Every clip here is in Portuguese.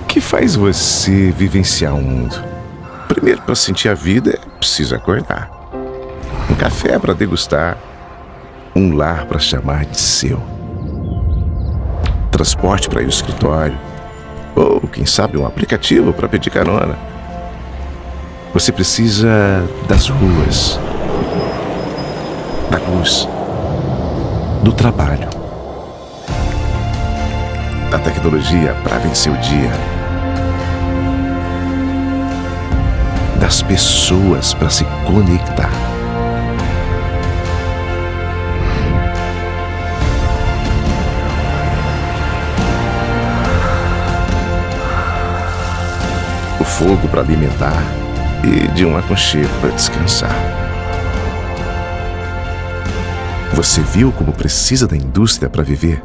O que faz você vivenciar o mundo? Primeiro, para sentir a vida, é preciso acordar. Um café para degustar, um lar para chamar de seu. Transporte para ir ao escritório, ou, quem sabe, um aplicativo para pedir carona. Você precisa das ruas, da luz, do trabalho, da tecnologia para vencer o dia, das pessoas para se conectar. O fogo para alimentar e de um aconchego para descansar. Você viu como precisa da indústria para viver?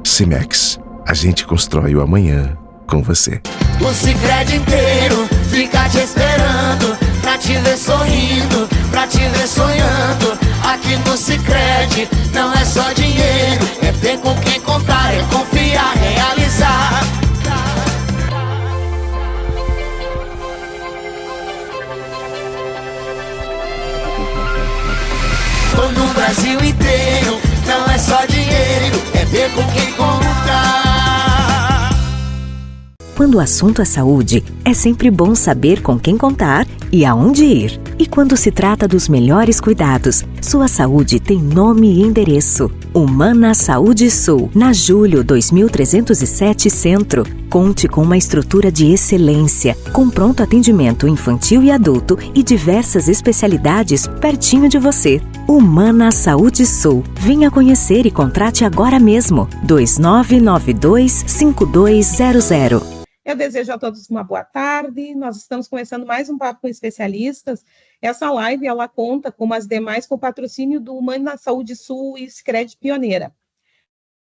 Cimex, a gente constrói o amanhã com você. O Sicredi inteiro fica te esperando, pra te ver sorrindo, pra te ver sonhando. Aqui no Sicredi não é só dinheiro, é ter com quem contar, é confiar, realizar. No Brasil inteiro não é só dinheiro, é ter com quem contar. Quando o assunto é saúde, é sempre bom saber com quem contar e aonde ir. E quando se trata dos melhores cuidados, sua saúde tem nome e endereço. Humana Saúde Sul, na Júlio 2307 Centro. Conte com uma estrutura de excelência, com pronto atendimento infantil e adulto e diversas especialidades pertinho de você. Humana Saúde Sul. Venha conhecer e contrate agora mesmo. 2992-5200. Eu desejo a todos uma boa tarde. Nós estamos começando mais um Papo com Especialistas. Essa live, ela conta, como as demais, com o patrocínio do Humana Saúde Sul e Sicredi Pioneira.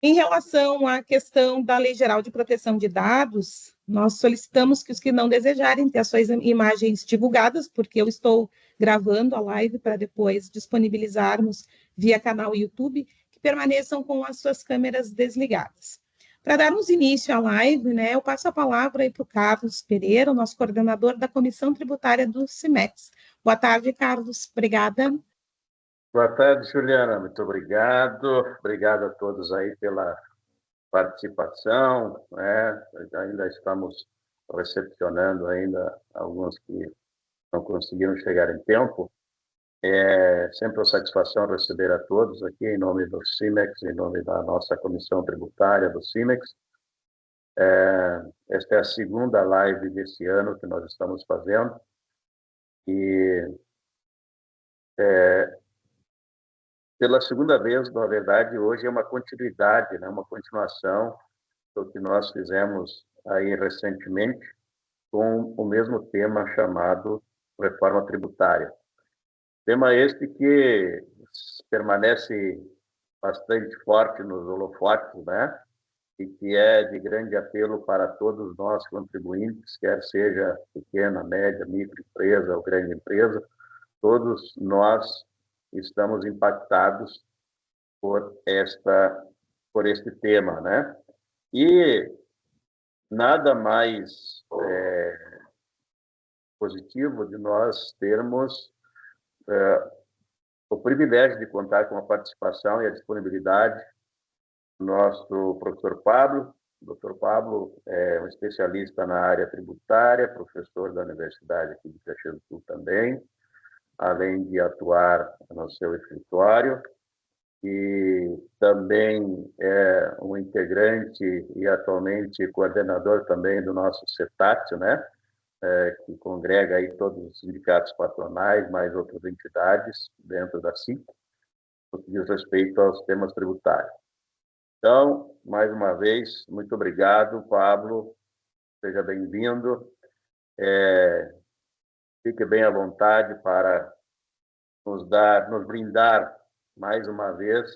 Em relação à questão da Lei Geral de Proteção de Dados, nós solicitamos que os que não desejarem ter as suas imagens divulgadas, porque eu estou gravando a live para depois disponibilizarmos via canal YouTube, que permaneçam com as suas câmeras desligadas. Para darmos início à live, eu passo a palavra aí para o Carlos Pereira, o nosso coordenador da Comissão Tributária do Cimex. Boa tarde, Carlos. Obrigada. Boa tarde, Juliana. Muito obrigado. Obrigado a todos aí pela participação. Ainda estamos recepcionando ainda alguns que não conseguiram chegar em tempo. É sempre uma satisfação receber a todos aqui em nome do Cimex, em nome da nossa Comissão Tributária do Cimex. Esta é a segunda live desse ano que nós estamos fazendo e pela segunda vez, na verdade, hoje é uma continuidade, uma continuação do que nós fizemos aí recentemente com o mesmo tema chamado reforma tributária. Tema este que permanece bastante forte nos holofotes, e que é de grande apelo para todos nós contribuintes, quer seja pequena, média, microempresa ou grande empresa, todos nós estamos impactados por este tema, E nada mais positivo de nós termos o privilégio de contar com a participação e a disponibilidade do nosso professor Pablo. O Dr. Pablo é um especialista na área tributária, professor da Universidade aqui de Caxias do Sul também, além de atuar no seu escritório, e também é um integrante e atualmente coordenador também do nosso CETAT, que congrega aí todos os sindicatos patronais, mais outras entidades dentro da SIC, no que diz respeito aos temas tributários. Então, mais uma vez, muito obrigado, Pablo, seja bem-vindo. Fique bem à vontade para nos brindar mais uma vez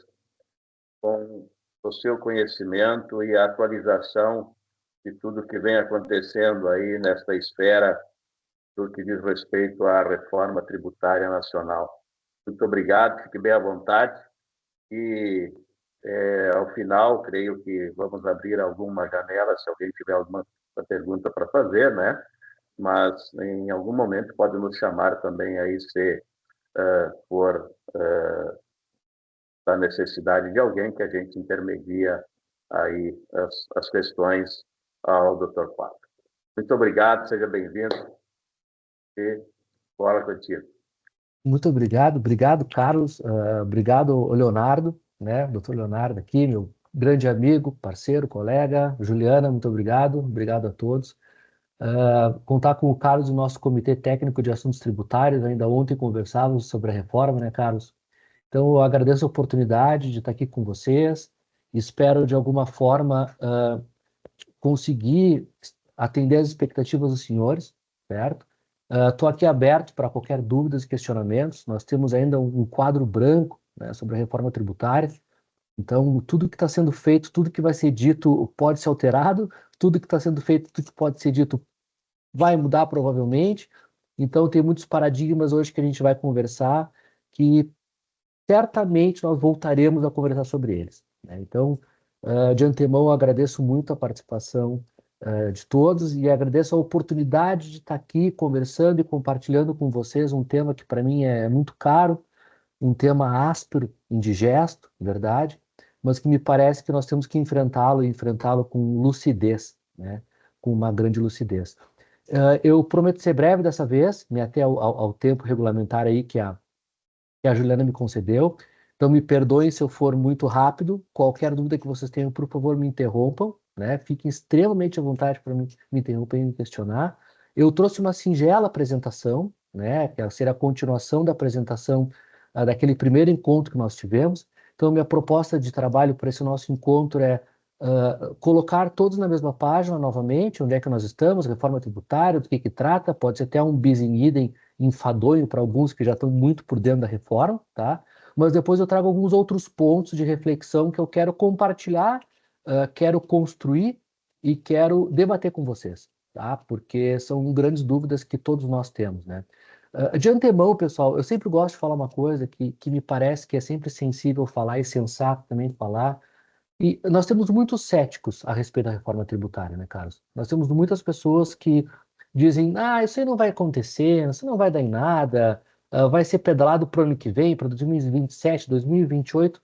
com o seu conhecimento e a atualização de tudo que vem acontecendo aí nesta esfera do que diz respeito à reforma tributária nacional. Muito obrigado, fique bem à vontade E, ao final, creio que vamos abrir alguma janela, se alguém tiver alguma pergunta para fazer, né? Mas, em algum momento, pode nos chamar também aí, se for da necessidade de alguém, que a gente intermedia aí as questões ao Dr. Pablo. Muito obrigado, seja bem-vindo e bola contigo. Muito obrigado, Carlos, obrigado, Leonardo, né, doutor Leonardo aqui, meu grande amigo, parceiro, colega, Juliana, muito obrigado a todos. Contar com o Carlos do nosso Comitê Técnico de Assuntos Tributários, ainda ontem conversávamos sobre a reforma, né, Carlos? Então, eu agradeço a oportunidade de estar aqui com vocês, espero, de alguma forma, conseguir atender as expectativas dos senhores, certo? Estou aqui aberto para qualquer dúvida e questionamentos. Nós temos ainda um quadro branco, né, sobre a reforma tributária. Então, tudo que está sendo feito, tudo que vai ser dito pode ser alterado, tudo que está sendo feito, tudo que pode ser dito vai mudar provavelmente. Então, tem muitos paradigmas hoje que a gente vai conversar que certamente nós voltaremos a conversar sobre eles, né? Então, de antemão, eu agradeço muito a participação de todos e agradeço a oportunidade de estar aqui conversando e compartilhando com vocês um tema que para mim é muito caro, um tema áspero, indigesto, verdade, mas que me parece que nós temos que enfrentá-lo com lucidez, né? Com uma grande lucidez. Eu prometo ser breve dessa vez, me até ao tempo regulamentar aí que a Juliana me concedeu. Então, me perdoem se eu for muito rápido. Qualquer dúvida que vocês tenham, por favor, me interrompam, né? Fiquem extremamente à vontade para me interromper e me questionar. Eu trouxe uma singela apresentação, né? Que será a continuação da apresentação daquele primeiro encontro que nós tivemos. Então, minha proposta de trabalho para esse nosso encontro é colocar todos na mesma página novamente, onde é que nós estamos, reforma tributária, do que trata, pode ser até um bis in idem enfadonho para alguns que já estão muito por dentro da reforma, tá? Mas depois eu trago alguns outros pontos de reflexão que eu quero compartilhar, quero construir e quero debater com vocês, tá? Porque são grandes dúvidas que todos nós temos, né? De antemão, pessoal, eu sempre gosto de falar uma coisa que me parece que é sempre sensível falar e sensato também falar. E nós temos muitos céticos a respeito da reforma tributária, né, Carlos? Nós temos muitas pessoas que dizem, isso aí não vai acontecer, isso não vai dar em nada, vai ser pedalado para o ano que vem, para 2027, 2028.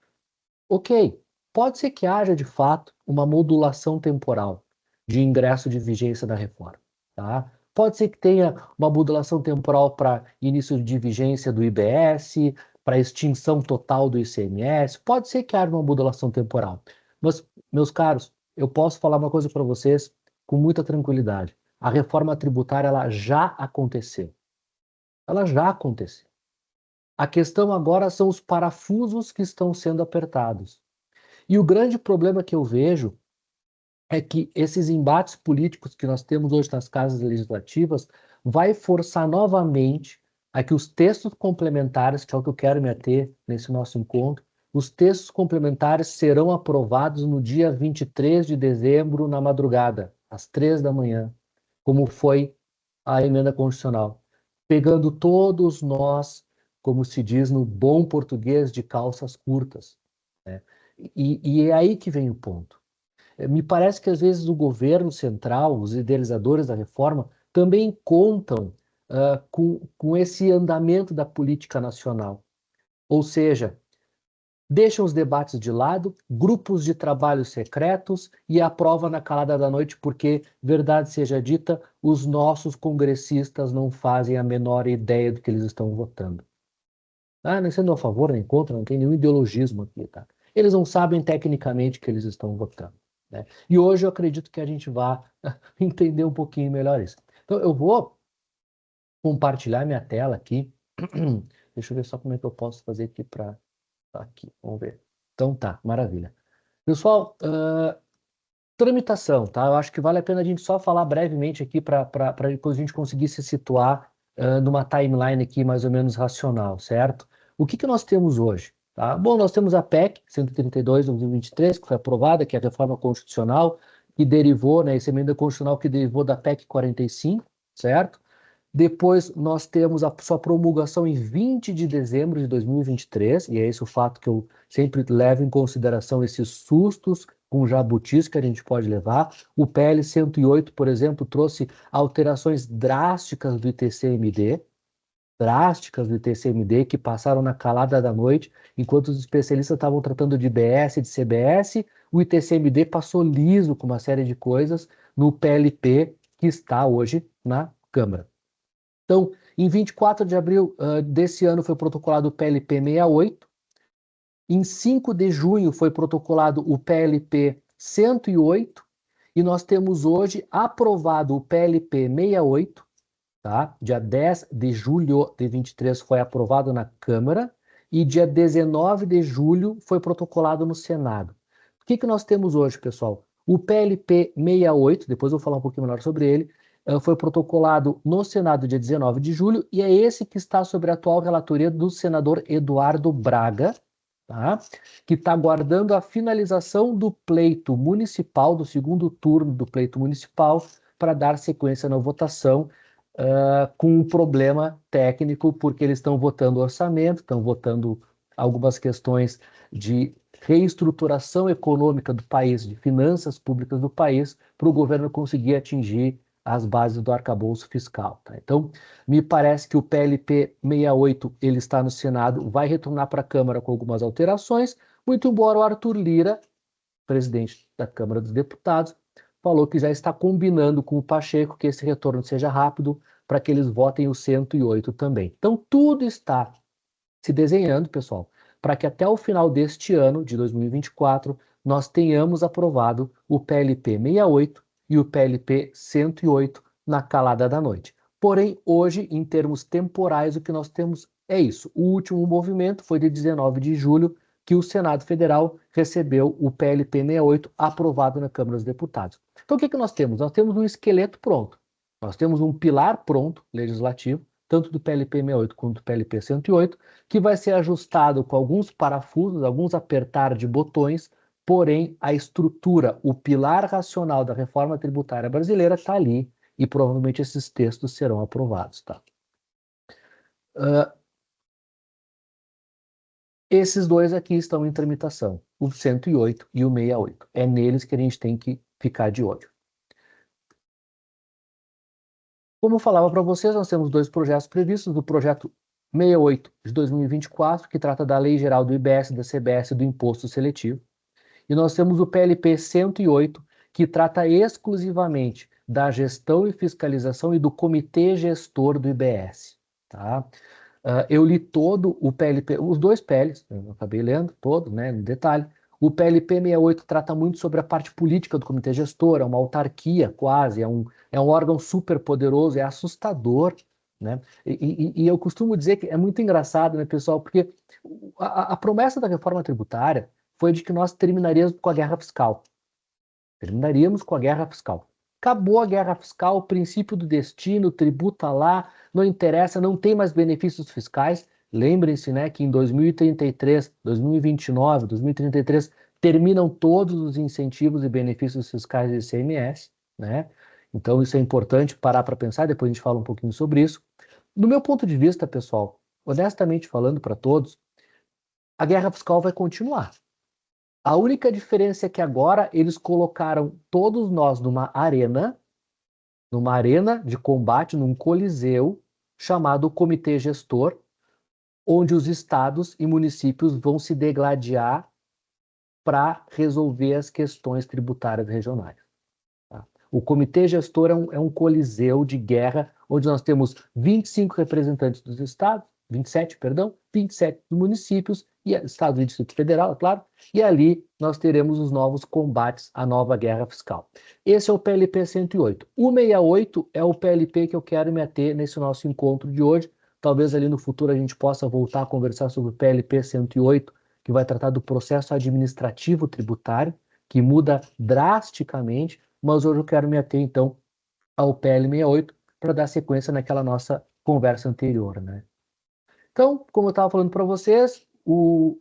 Ok, pode ser que haja, de fato, uma modulação temporal de ingresso de vigência da reforma, tá? Pode ser que tenha uma modulação temporal para início de vigência do IBS, para extinção total do ICMS, pode ser que haja uma modulação temporal. Mas, meus caros, eu posso falar uma coisa para vocês com muita tranquilidade. A reforma tributária, ela já aconteceu. Ela já aconteceu. A questão agora são os parafusos que estão sendo apertados. E o grande problema que eu vejo é que esses embates políticos que nós temos hoje nas casas legislativas vai forçar novamente a que os textos complementares, que é o que eu quero me ater nesse nosso encontro, os textos complementares serão aprovados no dia 23 de dezembro, na madrugada, às 3 da manhã, como foi a emenda constitucional, pegando todos nós, como se diz no bom português, de calças curtas, né? E é aí que vem o ponto. Me parece que às vezes o governo central, os idealizadores da reforma, também contam com esse andamento da política nacional. Ou seja, deixam os debates de lado, grupos de trabalho secretos e aprova na calada da noite, porque, verdade seja dita, os nossos congressistas não fazem a menor ideia do que eles estão votando. Nem sendo a favor nem contra, não tem nenhum ideologismo aqui, tá? Eles não sabem tecnicamente o que eles estão votando, né? E hoje eu acredito que a gente vai entender um pouquinho melhor isso. Então, eu vou compartilhar minha tela aqui. Deixa eu ver só como é que eu posso fazer aqui para... Aqui, vamos ver. Então tá, maravilha. Pessoal, tramitação, tá? Eu acho que vale a pena a gente só falar brevemente aqui para depois a gente conseguir se situar numa timeline aqui mais ou menos racional, certo? O que nós temos hoje? Tá? Bom, nós temos a PEC 132 de 2023, que foi aprovada, que é a reforma constitucional, que derivou, né, essa emenda constitucional que derivou da PEC 45, certo? Depois nós temos a sua promulgação em 20 de dezembro de 2023, e é esse o fato que eu sempre levo em consideração, esses sustos com jabutis que a gente pode levar. O PL 108, por exemplo, trouxe alterações drásticas do ITCMD, que passaram na calada da noite, enquanto os especialistas estavam tratando de IBS, de CBS, o ITCMD passou liso com uma série de coisas no PLP que está hoje na Câmara. Então, em 24 de abril desse ano foi protocolado o PLP 68, em 5 de junho foi protocolado o PLP 108, e nós temos hoje aprovado o PLP 68, tá? Dia 10 de julho de 23 foi aprovado na Câmara, e dia 19 de julho foi protocolado no Senado. O que nós temos hoje, pessoal? O PLP 68, depois eu vou falar um pouquinho melhor sobre ele, foi protocolado no Senado dia 19 de julho, e é esse que está sob a atual relatoria do senador Eduardo Braga, tá? Que está aguardando a finalização do pleito municipal, do segundo turno do pleito municipal, para dar sequência na votação, com um problema técnico, porque eles estão votando orçamento, estão votando algumas questões de reestruturação econômica do país, de finanças públicas do país, para o governo conseguir atingir as bases do arcabouço fiscal. Tá? Então, me parece que o PLP 68 ele está no Senado, vai retornar para a Câmara com algumas alterações, muito embora o Arthur Lira, presidente da Câmara dos Deputados, falou que já está combinando com o Pacheco que esse retorno seja rápido para que eles votem o 108 também. Então, tudo está se desenhando, pessoal, para que até o final deste ano, de 2024, nós tenhamos aprovado o PLP 68 e o PLP 108 na calada da noite. Porém, hoje, em termos temporais, o que nós temos é isso. O último movimento foi de 19 de julho, que o Senado Federal recebeu o PLP 68 aprovado na Câmara dos Deputados. Então, o que nós temos? Nós temos um esqueleto pronto. Nós temos um pilar pronto, legislativo, tanto do PLP 68 quanto do PLP 108, que vai ser ajustado com alguns parafusos, alguns apertar de botões, porém a estrutura, o pilar racional da reforma tributária brasileira está ali e provavelmente esses textos serão aprovados. Tá? Esses dois aqui estão em tramitação, o 108 e o 68. É neles que a gente tem que ficar de olho. Como eu falava para vocês, nós temos dois projetos previstos, o projeto 68 de 2024, que trata da Lei Geral do IBS, da CBS e do Imposto Seletivo. E nós temos o PLP 108, que trata exclusivamente da gestão e fiscalização e do comitê gestor do IBS. Tá? Eu li todo o PLP, os dois PLs, eu acabei lendo todo, né, no detalhe. O PLP 68 trata muito sobre a parte política do comitê gestor, é uma autarquia quase, é um órgão super poderoso, é assustador, né? E eu costumo dizer que é muito engraçado, né, pessoal, porque a promessa da reforma tributária foi de que nós terminaríamos com a guerra fiscal. Terminaríamos com a guerra fiscal. Acabou a guerra fiscal, o princípio do destino, tributa lá, não interessa, não tem mais benefícios fiscais. Lembrem-se, né, que em 2033, 2029, 2033 terminam todos os incentivos e benefícios fiscais do ICMS, né? Então isso é importante parar para pensar, depois a gente fala um pouquinho sobre isso. No meu ponto de vista, pessoal, honestamente falando para todos, a guerra fiscal vai continuar. A única diferença é que agora eles colocaram todos nós numa arena de combate, num coliseu chamado Comitê Gestor, onde os estados e municípios vão se degladiar para resolver as questões tributárias regionais. Tá? O Comitê Gestor é um coliseu de guerra, onde nós temos 25 representantes dos estados, 27 dos municípios, e Estado e Distrito Federal, é claro, e ali nós teremos os novos combates à nova guerra fiscal. Esse é o PLP 108. O 68 é o PLP que eu quero me ater nesse nosso encontro de hoje. Talvez ali no futuro a gente possa voltar a conversar sobre o PLP 108, que vai tratar do processo administrativo tributário, que muda drasticamente, mas hoje eu quero me ater então ao PL 68 para dar sequência naquela nossa conversa anterior, né? Então, como eu estava falando para vocês,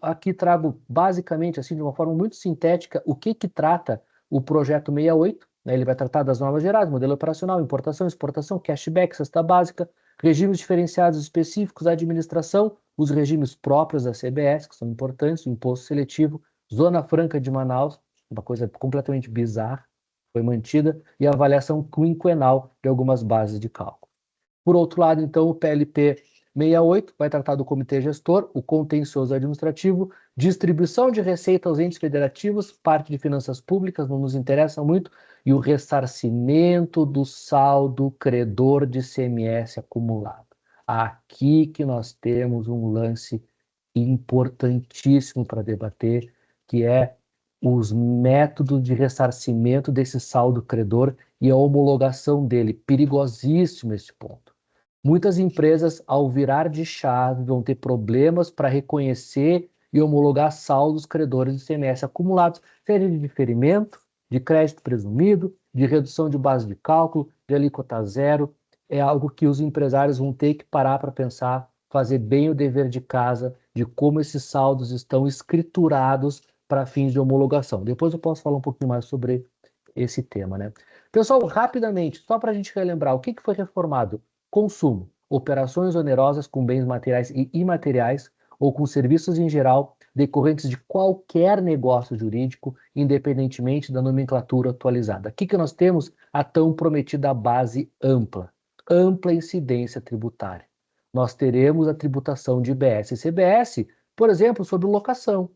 aqui trago basicamente, assim, de uma forma muito sintética, o que trata o projeto 68, né? Ele vai tratar das normas gerais, modelo operacional, importação, exportação, cashback, cesta básica, regimes diferenciados específicos, administração, os regimes próprios da CBS, que são importantes, o imposto seletivo, Zona Franca de Manaus, uma coisa completamente bizarra, foi mantida, e a avaliação quinquenal de algumas bases de cálculo. Por outro lado, então, o PLP 68 vai tratar do comitê gestor, o contencioso administrativo, distribuição de receita aos entes federativos, parte de finanças públicas, não nos interessa muito, e o ressarcimento do saldo credor de ICMS acumulado. Aqui que nós temos um lance importantíssimo para debater, que é os métodos de ressarcimento desse saldo credor e a homologação dele. Perigosíssimo esse ponto. Muitas empresas, ao virar de chave, vão ter problemas para reconhecer e homologar saldos credores de ICMS acumulados, seja de diferimento, de crédito presumido, de redução de base de cálculo, de alíquota zero. É algo que os empresários vão ter que parar para pensar, fazer bem o dever de casa, de como esses saldos estão escriturados para fins de homologação. Depois eu posso falar um pouquinho mais sobre esse tema, né? Pessoal, rapidamente, só para a gente relembrar, o que foi reformado? Consumo, operações onerosas com bens materiais e imateriais ou com serviços em geral decorrentes de qualquer negócio jurídico, independentemente da nomenclatura atualizada. Aqui que nós temos a tão prometida base ampla incidência tributária. Nós teremos a tributação de IBS e CBS, por exemplo, sobre locação.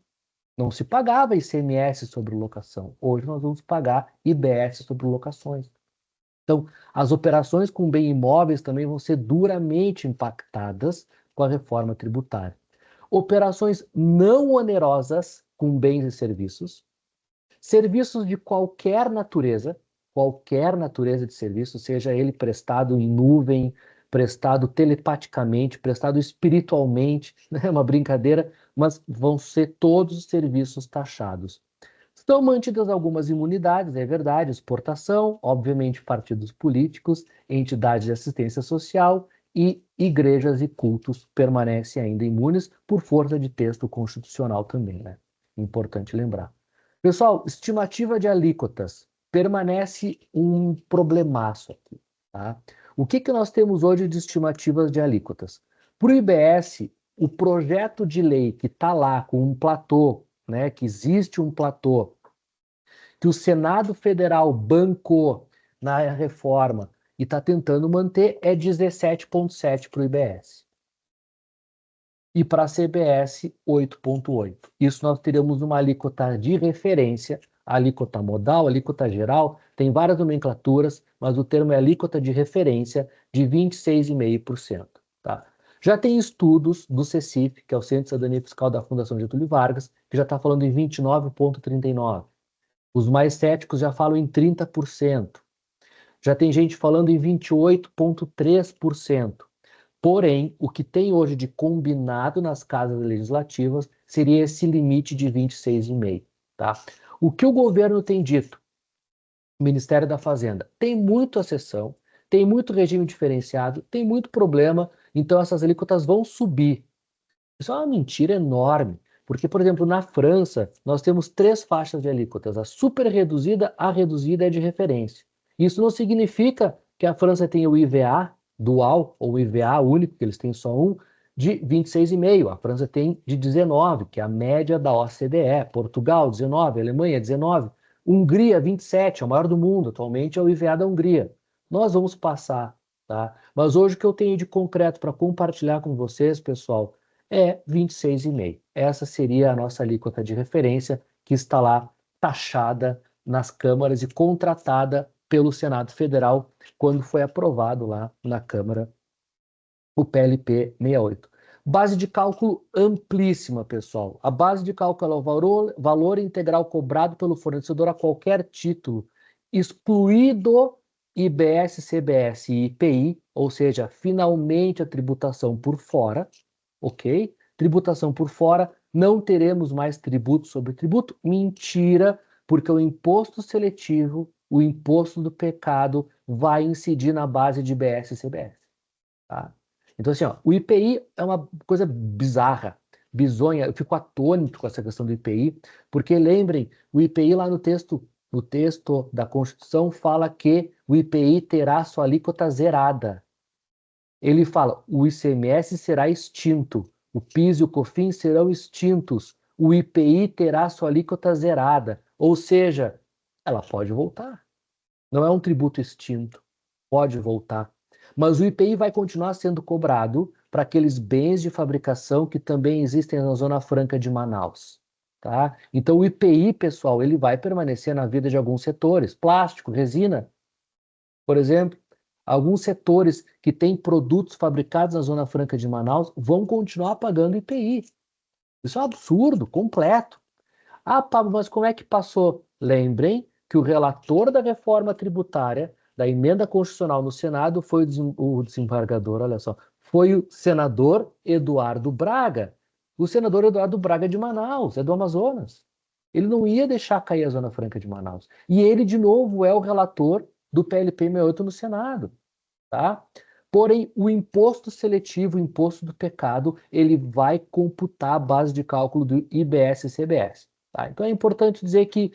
Não se pagava ICMS sobre locação. Hoje nós vamos pagar IBS sobre locações. Então, as operações com bem imóveis também vão ser duramente impactadas com a reforma tributária. Operações não onerosas com bens e serviços de qualquer natureza de serviço, seja ele prestado em nuvem, prestado telepaticamente, prestado espiritualmente, né? É uma brincadeira, mas vão ser todos os serviços taxados. Estão mantidas algumas imunidades, é verdade, exportação, obviamente partidos políticos, entidades de assistência social e igrejas e cultos permanecem ainda imunes por força de texto constitucional também, né? Importante lembrar. Pessoal, estimativa de alíquotas, permanece um problemaço aqui, tá? O que nós temos hoje de estimativas de alíquotas? Para o IBS, o projeto de lei que está lá com um platô, né, que existe um platô, que o Senado Federal bancou na reforma e está tentando manter, é 17,7 para o IBS. E para a CBS, 8,8. Isso nós teremos uma alíquota de referência, alíquota modal, alíquota geral, tem várias nomenclaturas, mas o termo é alíquota de referência de 26,5%. Tá? Já tem estudos do CECIF, que é o Centro de Cidadania Fiscal da Fundação Getúlio Vargas, que já está falando em 29,39%. Os mais céticos já falam em 30%. Já tem gente falando em 28,3%. Porém, o que tem hoje de combinado nas casas legislativas seria esse limite de 26,5%. Tá? O que o governo tem dito? O Ministério da Fazenda tem muita exceção, tem muito regime diferenciado, tem muito problema, então essas alíquotas vão subir. Isso é uma mentira enorme, porque, por exemplo, na França, nós temos 3 faixas de alíquotas, a super reduzida, a reduzida e a de referência. Isso não significa que a França tenha o IVA dual, ou o IVA único, que eles têm só um, de 26,5%. A França tem de 19%, que é a média da OCDE. Portugal, 19%. Alemanha, 19%. Hungria, 27%, é o maior do mundo. Atualmente é o IVA da Hungria. Nós vamos passar, tá? Mas hoje o que eu tenho de concreto para compartilhar com vocês, pessoal, é 26,5%. Essa seria a nossa alíquota de referência, que está lá taxada nas câmaras e contratada pelo Senado Federal, quando foi aprovado lá na Câmara o PLP 68. Base de cálculo amplíssima, pessoal. A base de cálculo é o valor integral cobrado pelo fornecedor a qualquer título, excluído IBS, CBS e IPI, ou seja, finalmente a tributação por fora, ok? Tributação por fora, não teremos mais tributo sobre tributo. Mentira, porque o imposto seletivo, o imposto do pecado, vai incidir na base de IBS e CBS. Tá? Então, assim, ó, o IPI é uma coisa bizarra, bizonha. Eu fico atônito com essa questão do IPI, porque lembrem, o IPI lá no texto no texto da Constituição, fala que o IPI terá sua alíquota zerada. Ele fala, o ICMS será extinto, o PIS e o COFINS serão extintos, o IPI terá sua alíquota zerada, ou seja, ela pode voltar. Não é um tributo extinto, pode voltar. Mas o IPI vai continuar sendo cobrado para aqueles bens de fabricação que também existem na Zona Franca de Manaus. Tá? Então o IPI, pessoal, ele vai permanecer na vida de alguns setores, plástico, resina, por exemplo. Alguns setores que têm produtos fabricados na Zona Franca de Manaus vão continuar pagando IPI. Isso é um absurdo, completo. Ah, Pablo, mas como é que passou? Lembrem que o relator da reforma tributária, da emenda constitucional no Senado, foi o desembargador, olha só, foi o senador Eduardo Braga. O senador Eduardo Braga é de Manaus, é do Amazonas. Ele não ia deixar cair a Zona Franca de Manaus. E ele, de novo, é o relator do PLP 68 no Senado. Tá? Porém, o imposto seletivo, o imposto do pecado, ele vai computar a base de cálculo do IBS e CBS. Tá? Então é importante dizer que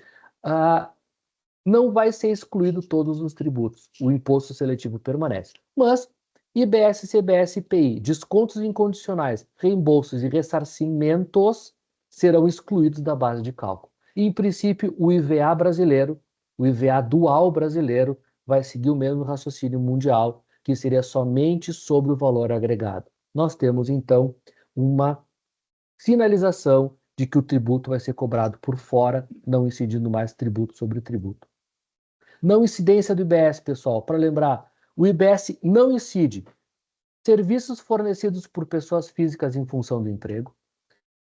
não vai ser excluído todos os tributos. O imposto seletivo permanece. Mas IBS, CBS e IPI, descontos incondicionais, reembolsos e ressarcimentos serão excluídos da base de cálculo. E, em princípio, o IVA brasileiro, o IVA dual brasileiro, vai seguir o mesmo raciocínio mundial, que seria somente sobre o valor agregado. Nós temos, então, uma sinalização de que o tributo vai ser cobrado por fora, não incidindo mais tributo sobre tributo. Não incidência do IBS, pessoal, para lembrar, o IBS não incide serviços fornecidos por pessoas físicas em função do emprego,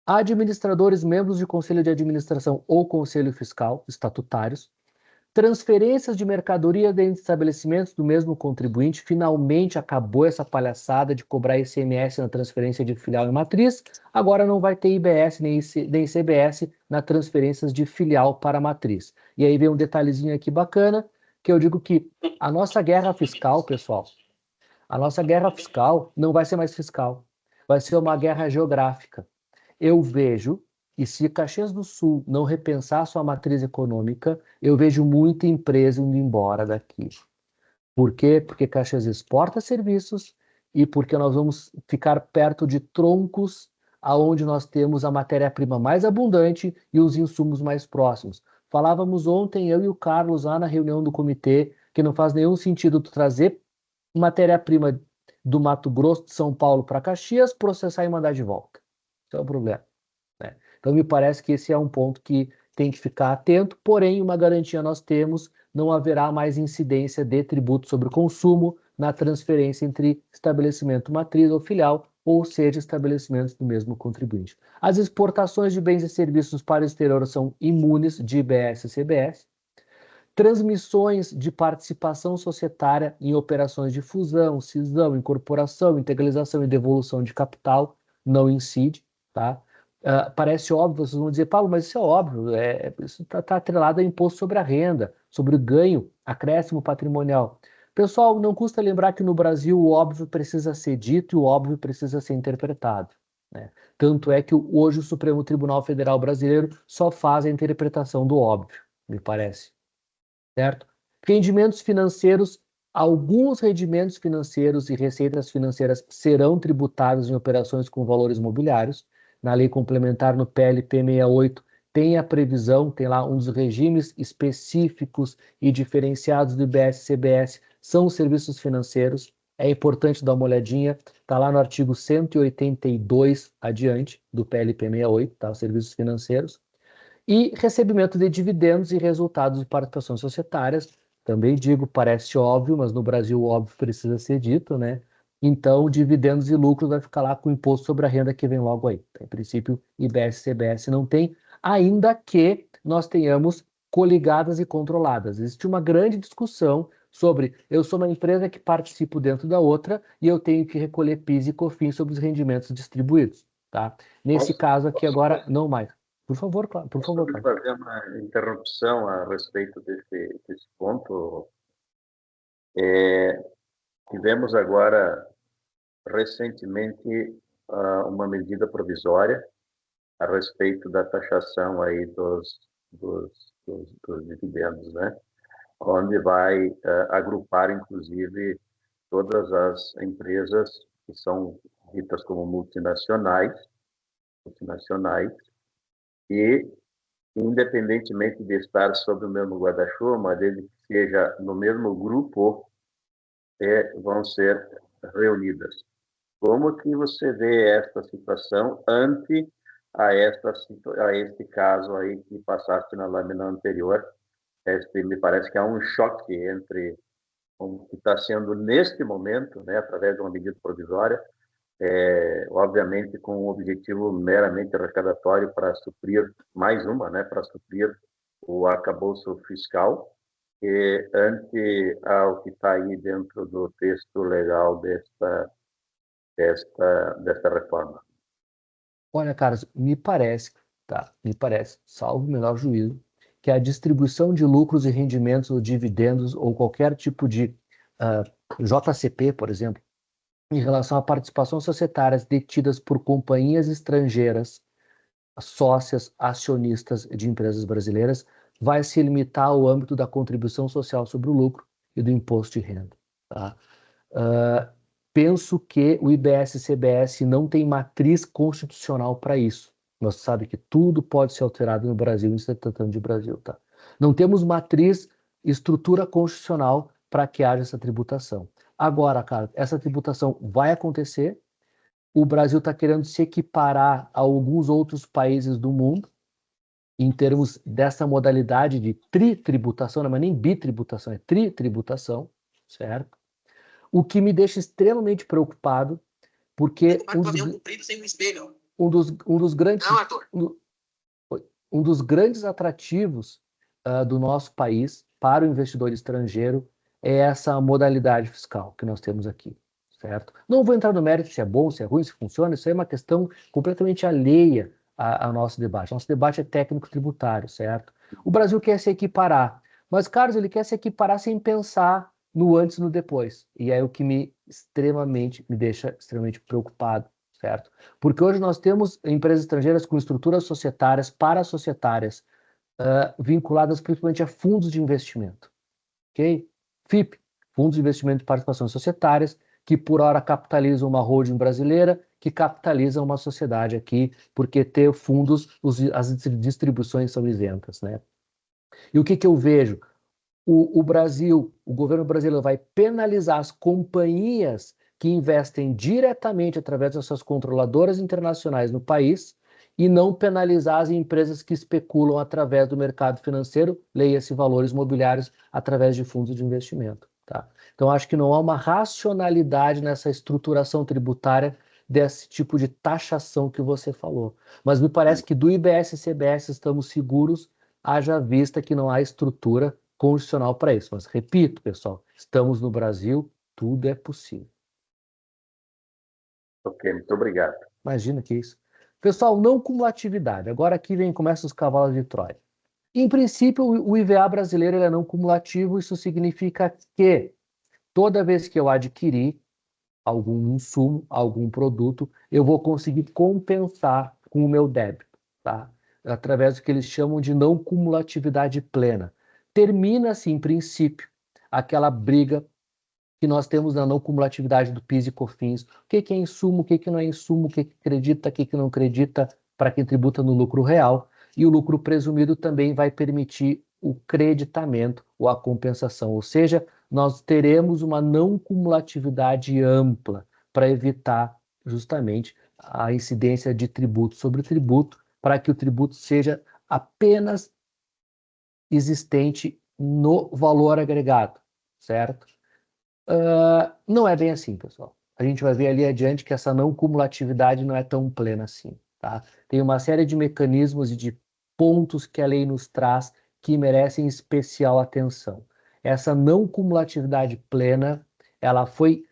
administradores, membros de conselho de administração ou conselho fiscal, estatutários, transferências de mercadoria dentro de estabelecimentos do mesmo contribuinte. Finalmente acabou essa palhaçada de cobrar ICMS na transferência de filial e matriz. Agora não vai ter IBS nem CBS na transferências de filial para matriz. E aí vem um detalhezinho aqui bacana, que eu digo que a nossa guerra fiscal, pessoal, a nossa guerra fiscal não vai ser mais fiscal, vai ser uma guerra geográfica. Eu vejo, e se Caxias do Sul não repensar sua matriz econômica, eu vejo muita empresa indo embora daqui. Por quê? Porque Caxias exporta serviços e porque nós vamos ficar perto de troncos aonde nós temos a matéria-prima mais abundante e os insumos mais próximos. Falávamos ontem, eu e o Carlos, lá na reunião do comitê, que não faz nenhum sentido tu trazer matéria-prima do Mato Grosso, de São Paulo para Caxias, processar e mandar de volta. Esse é o problema. Né? Então, me parece que esse é um ponto que tem que ficar atento, porém, uma garantia nós temos, não haverá mais incidência de tributo sobre o consumo na transferência entre estabelecimento matriz ou filial, ou seja, estabelecimentos do mesmo contribuinte. As exportações de bens e serviços para o exterior são imunes de IBS e CBS. Transmissões de participação societária em operações de fusão, cisão, incorporação, integralização e devolução de capital não incide, tá? Parece óbvio, vocês vão dizer, Paulo, mas isso é óbvio, isso está atrelado a imposto sobre a renda, sobre o ganho, acréscimo patrimonial. Pessoal, não custa lembrar que no Brasil o óbvio precisa ser dito e o óbvio precisa ser interpretado. Né? Tanto é que hoje o Supremo Tribunal Federal Brasileiro só faz a interpretação do óbvio, me parece. Certo? Rendimentos financeiros, alguns rendimentos financeiros e receitas financeiras serão tributados em operações com valores mobiliários. Na lei complementar, no PLP 68, tem a previsão, tem lá uns regimes específicos e diferenciados do IBS e CBS, são os serviços financeiros. É importante dar uma olhadinha, está lá no artigo 182 adiante do PLP 68, tá? Os serviços financeiros. E recebimento de dividendos e resultados de participações societárias. Também digo, parece óbvio, mas no Brasil o óbvio precisa ser dito, né? Então, dividendos e lucros vai ficar lá com o imposto sobre a renda que vem logo aí. Em princípio, IBS e CBS não tem, ainda que nós tenhamos coligadas e controladas. Existe uma grande discussão sobre eu sou uma empresa que participo dentro da outra e eu tenho que recolher PIS e COFINS sobre os rendimentos distribuídos. Tá? Nesse caso aqui agora, não mais. Por favor, claro. Por favor, Posso fazer uma interrupção a respeito desse ponto? Tivemos agora, recentemente, uma medida provisória a respeito da taxação aí dos dividendos, né? Onde vai agrupar, inclusive, todas as empresas que são ditas como multinacionais, e, independentemente de estar sob o mesmo guarda-chuva, mas desde que seja no mesmo grupo, vão ser reunidas. Como que você vê esta situação ante a este caso aí que passaste na lâmina anterior? Me parece que há um choque entre o que está sendo neste momento, né, através de uma medida provisória, obviamente com um objetivo meramente arrecadatório para suprir mais uma, né, para suprir o arcabouço fiscal, ante ao que está aí dentro do texto legal desta reforma. Olha, Carlos, me parece, salvo o menor juízo, que a distribuição de lucros e rendimentos ou dividendos ou qualquer tipo de JCP, por exemplo, em relação a participações societárias detidas por companhias estrangeiras, sócias, acionistas de empresas brasileiras, vai se limitar ao âmbito da contribuição social sobre o lucro e do imposto de renda. Tá? Penso que o IBS-CBS não tem matriz constitucional para isso. Nós sabemos que tudo pode ser alterado no Brasil, em se tratando de Brasil. Tá? Não temos matriz, estrutura constitucional para que haja essa tributação. Agora, cara, essa tributação vai acontecer. O Brasil está querendo se equiparar a alguns outros países do mundo em termos dessa modalidade de tritributação, não é nem bitributação, é tritributação, certo? O que me deixa extremamente preocupado, porque um dos grandes atrativos do nosso país para o investidor estrangeiro é essa modalidade fiscal que nós temos aqui, certo? Não vou entrar no mérito se é bom, se é ruim, se funciona, isso aí é uma questão completamente alheia ao nosso debate. Nosso debate é técnico-tributário, certo? O Brasil quer se equiparar, mas, Carlos, ele quer se equiparar sem pensar no antes e no depois. E é o que me deixa extremamente preocupado, certo? Porque hoje nós temos empresas estrangeiras com estruturas societárias, parasocietárias, vinculadas principalmente a fundos de investimento, ok? FIP, Fundos de Investimento de Participações Societárias, que por hora capitalizam uma holding brasileira, que capitalizam uma sociedade aqui, porque ter fundos, as distribuições são isentas, né? E o que eu vejo? O governo brasileiro vai penalizar as companhias que investem diretamente através das suas controladoras internacionais no país e não penalizar as empresas que especulam através do mercado financeiro, leia-se valores imobiliários, através de fundos de investimento. Tá? Então, acho que não há uma racionalidade nessa estruturação tributária desse tipo de taxação que você falou. Mas me parece que do IBS-CBS estamos seguros, haja vista que não há estrutura constitucional para isso. Mas, repito, pessoal, estamos no Brasil, tudo é possível. Ok, muito obrigado. Imagina que isso. Pessoal, não cumulatividade. Agora aqui começam os cavalos de Troia. Em princípio, o IVA brasileiro é não cumulativo. Isso significa que toda vez que eu adquirir algum insumo, algum produto, eu vou conseguir compensar com o meu débito, tá? Através do que eles chamam de não cumulatividade plena. Termina-se, em princípio, aquela briga que nós temos na não cumulatividade do PIS e COFINS. O que é insumo, o que não é insumo, o que acredita, o que não acredita, para quem tributa no lucro real. E o lucro presumido também vai permitir o creditamento ou a compensação. Ou seja, nós teremos uma não cumulatividade ampla para evitar justamente a incidência de tributo sobre tributo, para que o tributo seja apenas existente no valor agregado, certo? Não é bem assim, pessoal. A gente vai ver ali adiante que essa não cumulatividade não é tão plena assim, tá? Tem uma série de mecanismos e de pontos que a lei nos traz que merecem especial atenção. Essa não cumulatividade plena, ela foi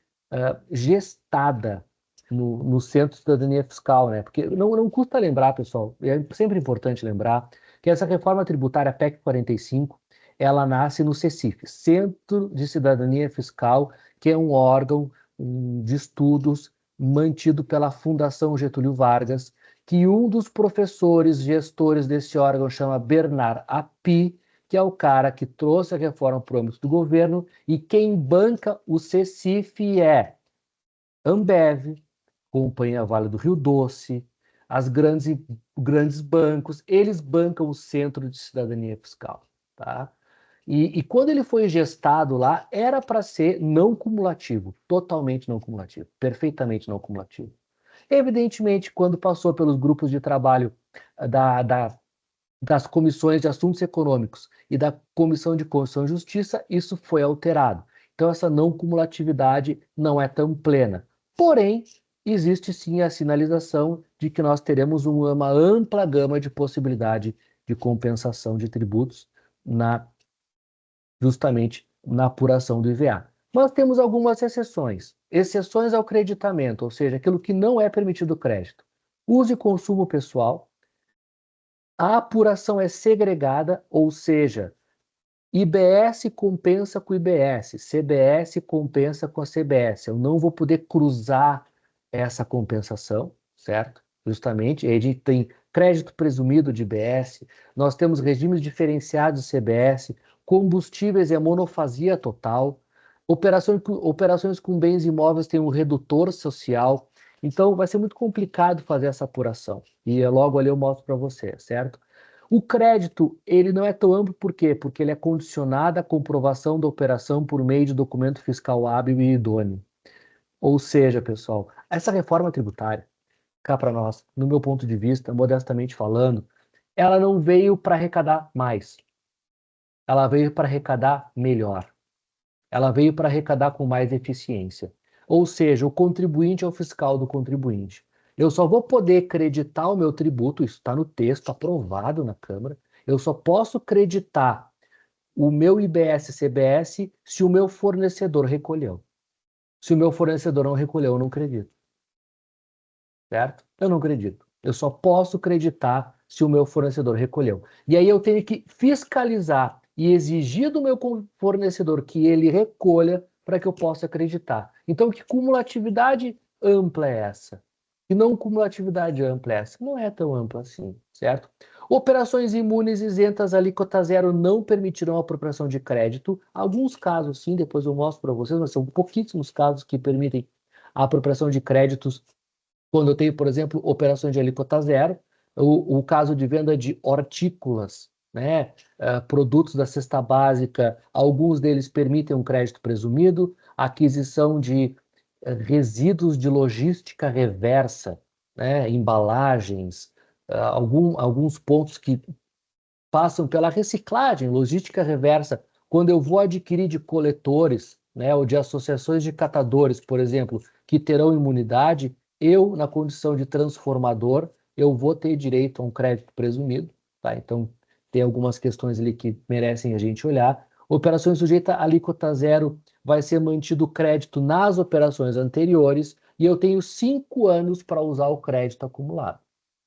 gestada no Centro de Cidadania Fiscal, né? Porque não custa lembrar, pessoal, é sempre importante lembrar que essa reforma tributária PEC 45, ela nasce no CECIF, Centro de Cidadania Fiscal, que é um órgão de estudos mantido pela Fundação Getúlio Vargas, que um dos professores gestores desse órgão chama Bernard Api, que é o cara que trouxe a reforma para o âmbito do governo, e quem banca o CECIF é Ambev, Companhia Vale do Rio Doce, as grandes bancos, eles bancam o Centro de Cidadania Fiscal, tá? E quando ele foi gestado lá, era para ser não cumulativo, totalmente não cumulativo, perfeitamente não cumulativo. Evidentemente, quando passou pelos grupos de trabalho das comissões de assuntos econômicos e da Comissão de Constituição e Justiça, isso foi alterado. Então, essa não cumulatividade não é tão plena. Porém, existe sim a sinalização de que nós teremos uma ampla gama de possibilidade de compensação de tributos justamente na apuração do IVA. Nós temos algumas exceções ao creditamento, ou seja, aquilo que não é permitido crédito. Uso e consumo pessoal. A apuração é segregada, ou seja, IBS compensa com IBS, CBS compensa com a CBS. Eu não vou poder cruzar essa compensação, certo? Justamente, a gente tem crédito presumido de IBS, nós temos regimes diferenciados de CBS, combustíveis é monofasia total, operações com bens imóveis têm um redutor social, então vai ser muito complicado fazer essa apuração. E logo ali eu mostro para você, certo? O crédito, ele não é tão amplo, por quê? Porque ele é condicionado à comprovação da operação por meio de documento fiscal hábil e idôneo. Ou seja, pessoal, essa reforma tributária, cá para nós, no meu ponto de vista, modestamente falando, ela não veio para arrecadar mais. Ela veio para arrecadar melhor. Ela veio para arrecadar com mais eficiência. Ou seja, o contribuinte é o fiscal do contribuinte. Eu só vou poder creditar o meu tributo, isso está no texto, aprovado na Câmara, eu só posso creditar o meu IBS-CBS se o meu fornecedor recolheu. Se o meu fornecedor não recolheu, eu não acredito. Certo? Eu não acredito. Eu só posso creditar se o meu fornecedor recolheu. E aí eu tenho que fiscalizar e exigir do meu fornecedor que ele recolha para que eu possa acreditar. Então, que cumulatividade ampla é essa? E não cumulatividade ampla é essa? Não é tão ampla assim, certo? Operações imunes isentas alíquota zero não permitirão a apropriação de crédito. Alguns casos sim, depois eu mostro para vocês, mas são pouquíssimos casos que permitem a apropriação de créditos quando eu tenho, por exemplo, operações de alíquota zero, o caso de venda de hortícolas, né, produtos da cesta básica, alguns deles permitem um crédito presumido, aquisição de resíduos de logística reversa, né, embalagens, alguns pontos que passam pela reciclagem, logística reversa, quando eu vou adquirir de coletores, né, ou de associações de catadores, por exemplo, que terão imunidade, eu, na condição de transformador, eu vou ter direito a um crédito presumido, tá? Então, tem algumas questões ali que merecem a gente olhar. Operações sujeitas a alíquota zero, vai ser mantido o crédito nas operações anteriores e eu tenho 5 anos para usar o crédito acumulado.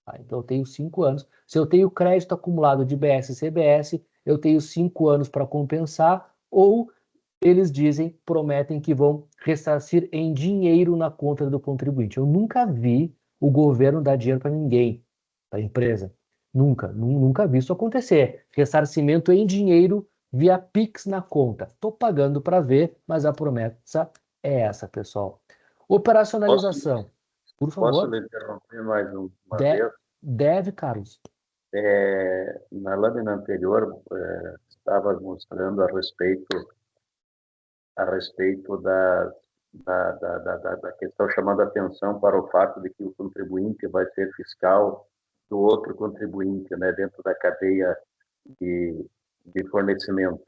Tá? Então, eu tenho 5 anos. Se eu tenho crédito acumulado de IBS e CBS, eu tenho 5 anos para compensar, ou eles dizem, prometem que vão ressarcir em dinheiro na conta do contribuinte. Eu nunca vi o governo dar dinheiro para ninguém, para a empresa. Nunca vi isso acontecer. Ressarcimento em dinheiro via Pix na conta. Estou pagando para ver, mas a promessa é essa, pessoal. Operacionalização. Por favor. Posso lhe interromper mais uma vez? Deve, Carlos. Na lâmina anterior, estava mostrando a respeito da questão, chamando a atenção para o fato de que o contribuinte vai ser fiscal do outro contribuinte, né, dentro da cadeia de fornecimento.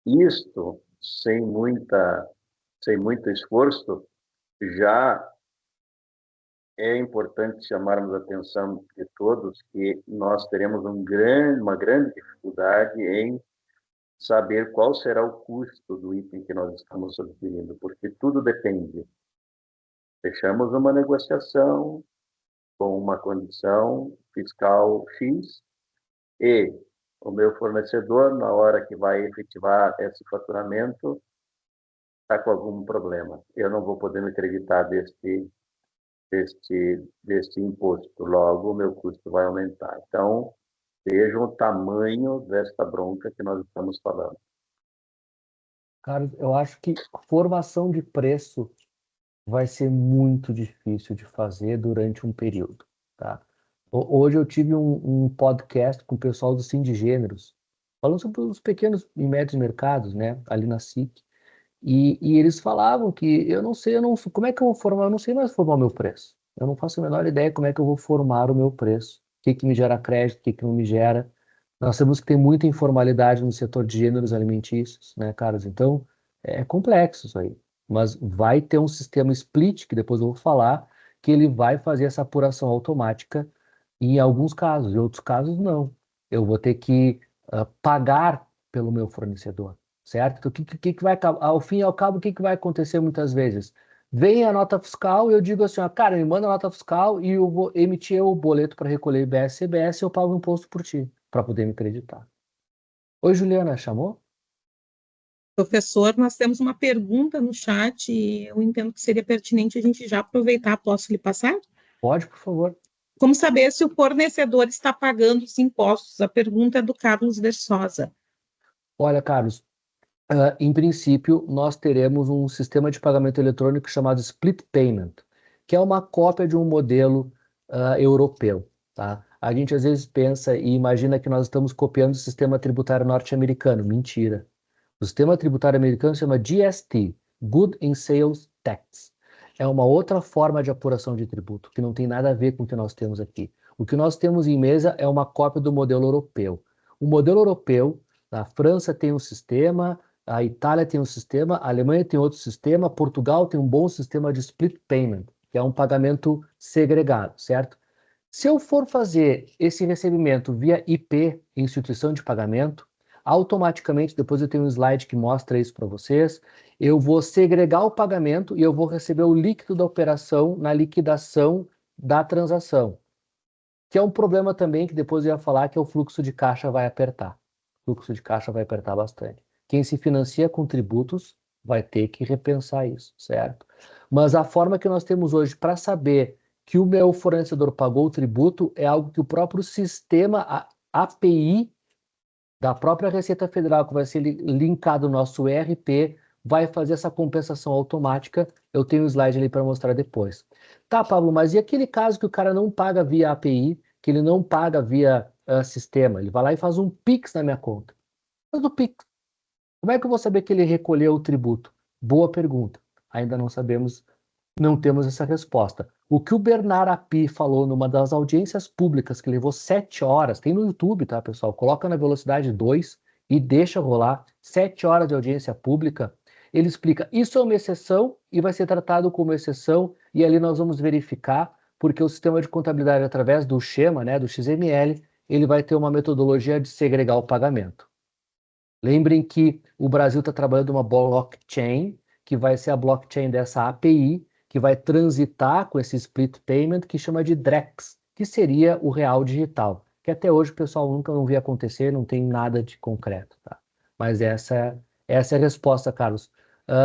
Isto, sem muito esforço, já é importante chamarmos a atenção de todos que nós teremos uma grande dificuldade em saber qual será o custo do item que nós estamos adquirindo, porque tudo depende. Fechamos uma negociação com uma condição fiscal X e o meu fornecedor, na hora que vai efetivar esse faturamento, está com algum problema. Eu não vou poder me acreditar deste imposto. Logo, o meu custo vai aumentar. Então, vejam o tamanho desta bronca que nós estamos falando. Cara, eu acho que formação de preço vai ser muito difícil de fazer durante um período, tá? Hoje eu tive um podcast com o pessoal do Sindigêneros, falando sobre os pequenos e médios mercados, né, ali na SIC, e eles falavam que eu não sei, como é que eu vou formar, eu não sei mais formar o meu preço. Eu não faço a menor ideia como é que eu vou formar o meu preço, o que me gera crédito, o que não me gera. Nós temos que ter muita informalidade no setor de gêneros alimentícios, né, Carlos? Então, é complexo isso aí. Mas vai ter um sistema split, que depois eu vou falar, que ele vai fazer essa apuração automática em alguns casos, em outros casos não. Eu vou ter que pagar pelo meu fornecedor, certo? Então, o que vai ao fim e ao cabo, o que vai acontecer muitas vezes? Vem a nota fiscal e eu digo assim, ó, cara, me manda a nota fiscal e eu vou emitir o boleto para recolher IBS, CBS e eu pago o imposto por ti, para poder me acreditar. Oi, Juliana, chamou? Professor, nós temos uma pergunta no chat e eu entendo que seria pertinente a gente já aproveitar. Posso lhe passar? Pode, por favor. Como saber se o fornecedor está pagando os impostos? A pergunta é do Carlos Versosa. Olha, Carlos, em princípio, nós teremos um sistema de pagamento eletrônico chamado Split Payment, que é uma cópia de um modelo europeu, tá? A gente às vezes pensa e imagina que nós estamos copiando o sistema tributário norte-americano. Mentira. O sistema tributário americano se chama GST, Good and Sales Tax. É uma outra forma de apuração de tributo, que não tem nada a ver com o que nós temos aqui. O que nós temos em mesa é uma cópia do modelo europeu. O modelo europeu, a França tem um sistema, a Itália tem um sistema, a Alemanha tem outro sistema, Portugal tem um bom sistema de split payment, que é um pagamento segregado, certo? Se eu for fazer esse recebimento via IP, instituição de pagamento, automaticamente, depois eu tenho um slide que mostra isso para vocês, eu vou segregar o pagamento e eu vou receber o líquido da operação na liquidação da transação, que é um problema também que depois eu ia falar, que é o fluxo de caixa vai apertar. O fluxo de caixa vai apertar bastante. Quem se financia com tributos vai ter que repensar isso, certo? Mas a forma que nós temos hoje para saber que o meu fornecedor pagou o tributo é algo que o próprio sistema, a API da própria Receita Federal, que vai ser linkado no nosso ERP, vai fazer essa compensação automática. Eu tenho um slide ali para mostrar depois. Tá, Pablo, mas e aquele caso que o cara não paga via API, que ele não paga via sistema? Ele vai lá e faz um Pix na minha conta. Mas o Pix, como é que eu vou saber que ele recolheu o tributo? Boa pergunta. Ainda não sabemos, não temos essa resposta. O que o Bernard Api falou numa das audiências públicas, que levou 7 horas, tem no YouTube, tá, pessoal? Coloca na velocidade 2 e deixa rolar. 7 horas de audiência pública. Ele explica, isso é uma exceção e vai ser tratado como exceção, e ali nós vamos verificar, porque o sistema de contabilidade, através do Schema, né, do XML, ele vai ter uma metodologia de segregar o pagamento. Lembrem que o Brasil está trabalhando uma blockchain, que vai ser a blockchain dessa API, que vai transitar com esse split payment, que chama de DREX, que seria o real digital, que até hoje o pessoal nunca não viu acontecer, não tem nada de concreto, tá? Mas essa é a resposta, Carlos.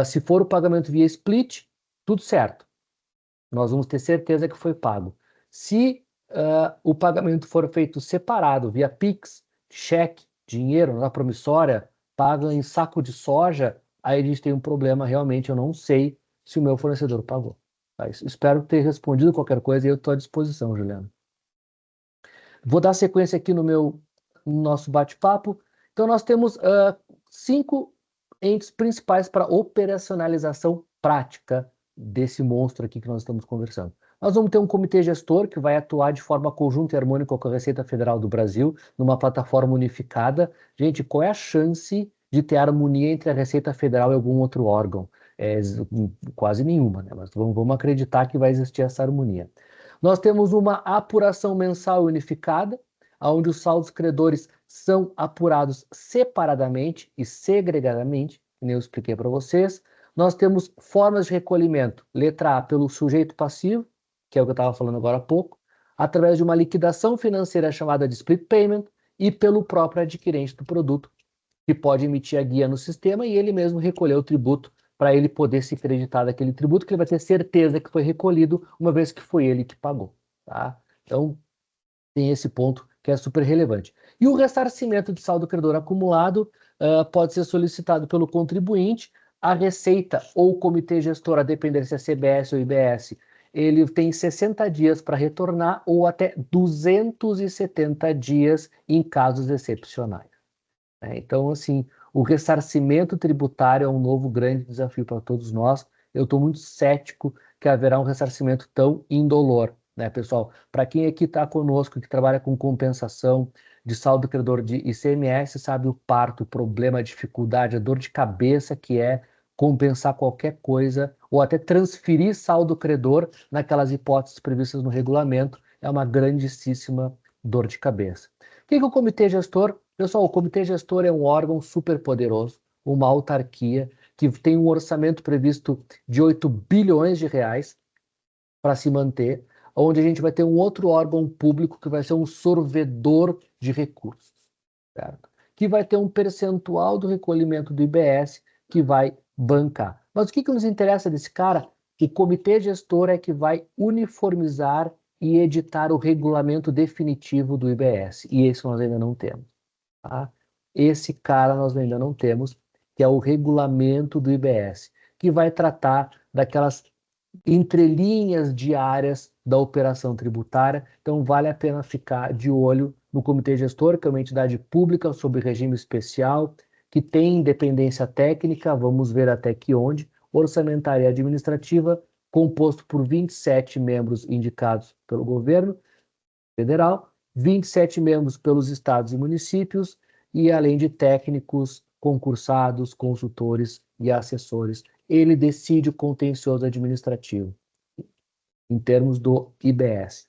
Se for o pagamento via split, tudo certo. Nós vamos ter certeza que foi pago. Se o pagamento for feito separado, via Pix, cheque, dinheiro, na promissória, paga em saco de soja, aí a gente tem um problema, realmente eu não sei se o meu fornecedor pagou. Tá? Espero ter respondido qualquer coisa e eu estou à disposição, Juliana. Vou dar sequência aqui no nosso bate-papo. Então nós temos 5 entes principais para operacionalização prática desse monstro aqui que nós estamos conversando. Nós vamos ter um comitê gestor que vai atuar de forma conjunta e harmônica com a Receita Federal do Brasil, numa plataforma unificada. Gente, qual é a chance de ter harmonia entre a Receita Federal e algum outro órgão? Quase nenhuma, né? Mas vamos acreditar que vai existir essa harmonia. Nós temos uma apuração mensal unificada, onde os saldos credores são apurados separadamente e segregadamente, que nem eu expliquei para vocês. Nós temos formas de recolhimento, letra A, pelo sujeito passivo, que é o que eu estava falando agora há pouco, através de uma liquidação financeira chamada de split payment, e pelo próprio adquirente do produto, que pode emitir a guia no sistema e ele mesmo recolher o tributo para ele poder se creditar daquele tributo, que ele vai ter certeza que foi recolhido, uma vez que foi ele que pagou. Tá? Então, tem esse ponto que é super relevante. E o ressarcimento de saldo credor acumulado pode ser solicitado pelo contribuinte. A Receita ou o comitê gestor, a depender se é CBS ou IBS, ele tem 60 dias para retornar ou até 270 dias em casos excepcionais. Então, assim, o ressarcimento tributário é um novo grande desafio para todos nós. Eu estou muito cético que haverá um ressarcimento tão indolor, né, pessoal? Para quem aqui está conosco, que trabalha com compensação de saldo credor de ICMS, sabe o parto, o problema, a dificuldade, a dor de cabeça que é compensar qualquer coisa ou até transferir saldo credor naquelas hipóteses previstas no regulamento. É uma grandíssima dor de cabeça. O que é o comitê gestor? Pessoal, o comitê gestor é um órgão super poderoso, uma autarquia que tem um orçamento previsto de 8 bilhões de reais para se manter, onde a gente vai ter um outro órgão público que vai ser um sorvedor de recursos, certo? Que vai ter um percentual do recolhimento do IBS que vai bancar. Mas o que nos interessa desse cara? O comitê gestor é que vai uniformizar e editar o regulamento definitivo do IBS, e esse nós ainda não temos. Tá? Esse cara nós ainda não temos, que é o regulamento do IBS, que vai tratar daquelas entrelinhas diárias da operação tributária. Então vale a pena ficar de olho no comitê gestor, que é uma entidade pública sob regime especial, que tem independência técnica, vamos ver até que onde, orçamentária e administrativa, composto por 27 membros indicados pelo governo federal, 27 membros pelos estados e municípios, e além de técnicos, concursados, consultores e assessores. Ele decide o contencioso administrativo, em termos do IBS.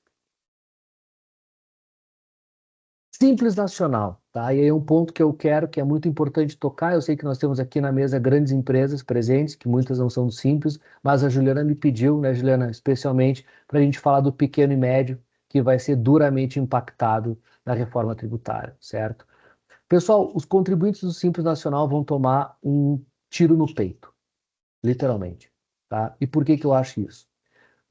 Simples Nacional, tá? E aí é um ponto que eu quero, que é muito importante tocar. Eu sei que nós temos aqui na mesa grandes empresas presentes, que muitas não são simples, mas a Juliana me pediu, né, Juliana, especialmente para a gente falar do pequeno e médio, que vai ser duramente impactado na reforma tributária, certo? Pessoal, os contribuintes do Simples Nacional vão tomar um tiro no peito, literalmente, tá? E por que eu acho isso?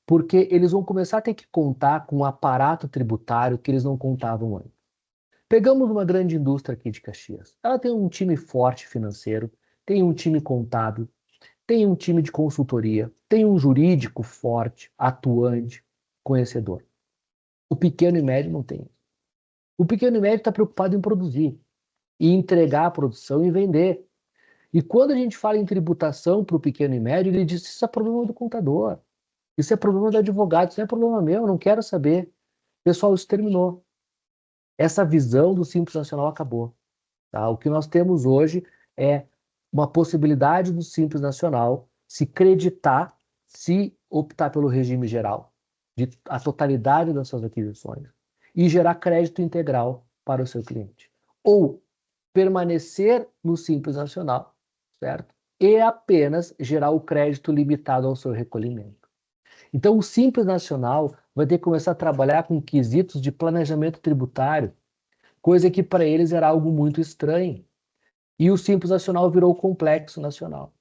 Porque eles vão começar a ter que contar com um aparato tributário que eles não contavam antes. Pegamos uma grande indústria aqui de Caxias. Ela tem um time forte financeiro, tem um time contábil, tem um time de consultoria, tem um jurídico forte, atuante, conhecedor. O pequeno e médio não tem. O pequeno e médio está preocupado em produzir, e entregar a produção e vender. E quando a gente fala em tributação para o pequeno e médio, ele diz: isso é problema do contador, isso é problema do advogado, isso não é problema meu, eu não quero saber. Pessoal, isso terminou. Essa visão do Simples Nacional acabou. Tá? O que nós temos hoje é uma possibilidade do Simples Nacional se creditar, se optar pelo regime geral, de a totalidade das suas aquisições, e gerar crédito integral para o seu cliente. Ou permanecer no Simples Nacional, certo? E apenas gerar o crédito limitado ao seu recolhimento. Então, o Simples Nacional vai ter que começar a trabalhar com quesitos de planejamento tributário, coisa que para eles era algo muito estranho. E o Simples Nacional virou o Complexo Nacional.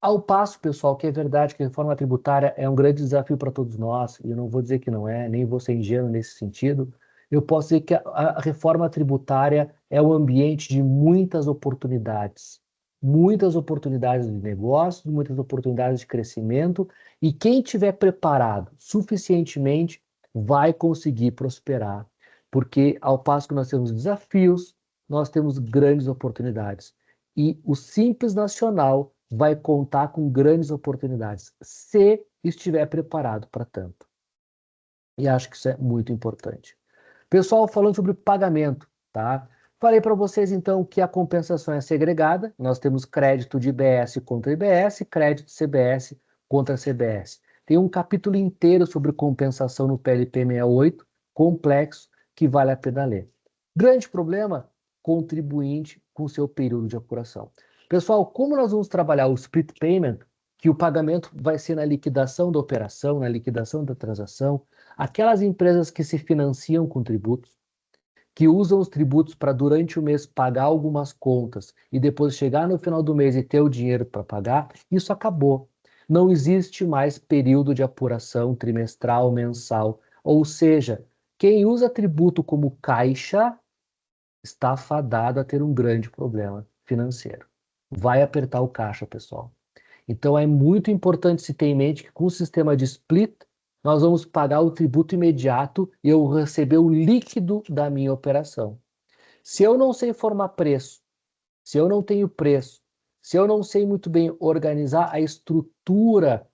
Ao passo, pessoal, que é verdade que a reforma tributária é um grande desafio para todos nós, e eu não vou dizer que não é, nem vou ser ingênuo nesse sentido, eu posso dizer que a reforma tributária é um ambiente de muitas oportunidades de negócios, muitas oportunidades de crescimento, e quem estiver preparado suficientemente vai conseguir prosperar, porque ao passo que nós temos desafios, nós temos grandes oportunidades. E o Simples Nacional vai contar com grandes oportunidades, se estiver preparado para tanto. E acho que isso é muito importante. Pessoal, falando sobre pagamento, tá? Falei para vocês, então, que a compensação é segregada. Nós temos crédito de IBS contra IBS, crédito de CBS contra CBS. Tem um capítulo inteiro sobre compensação no PLP 68, complexo, que vale a pena ler. Grande problema, contribuinte com seu período de apuração. Pessoal, como nós vamos trabalhar o split payment, que o pagamento vai ser na liquidação da operação, na liquidação da transação, aquelas empresas que se financiam com tributos, que usam os tributos para durante o mês pagar algumas contas e depois chegar no final do mês e ter o dinheiro para pagar, isso acabou. Não existe mais período de apuração trimestral, mensal. Ou seja, quem usa tributo como caixa está fadado a ter um grande problema financeiro. Vai apertar o caixa, pessoal. Então é muito importante se ter em mente que com o sistema de split, nós vamos pagar o tributo imediato e eu receber o líquido da minha operação. Se eu não sei formar preço, se eu não tenho preço, se eu não sei muito bem organizar a estrutura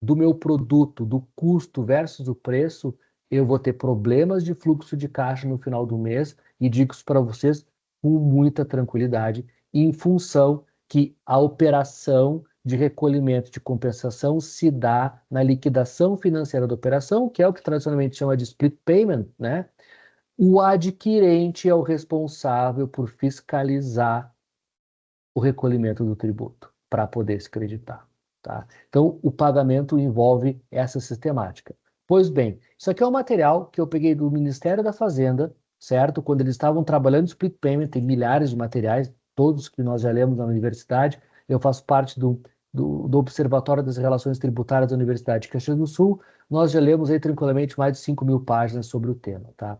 do meu produto, do custo versus o preço, eu vou ter problemas de fluxo de caixa no final do mês e digo isso para vocês com muita tranquilidade, em função que a operação de recolhimento de compensação se dá na liquidação financeira da operação, que é o que tradicionalmente chama de split payment, né? O adquirente é o responsável por fiscalizar o recolhimento do tributo para poder se creditar. Tá? Então, o pagamento envolve essa sistemática. Pois bem, isso aqui é um material que eu peguei do Ministério da Fazenda, certo? Quando eles estavam trabalhando split payment, tem milhares de materiais, todos que nós já lemos na universidade. Eu faço parte do Observatório das Relações Tributárias da Universidade de Caxias do Sul. Nós já lemos aí tranquilamente mais de 5.000 páginas sobre o tema, tá?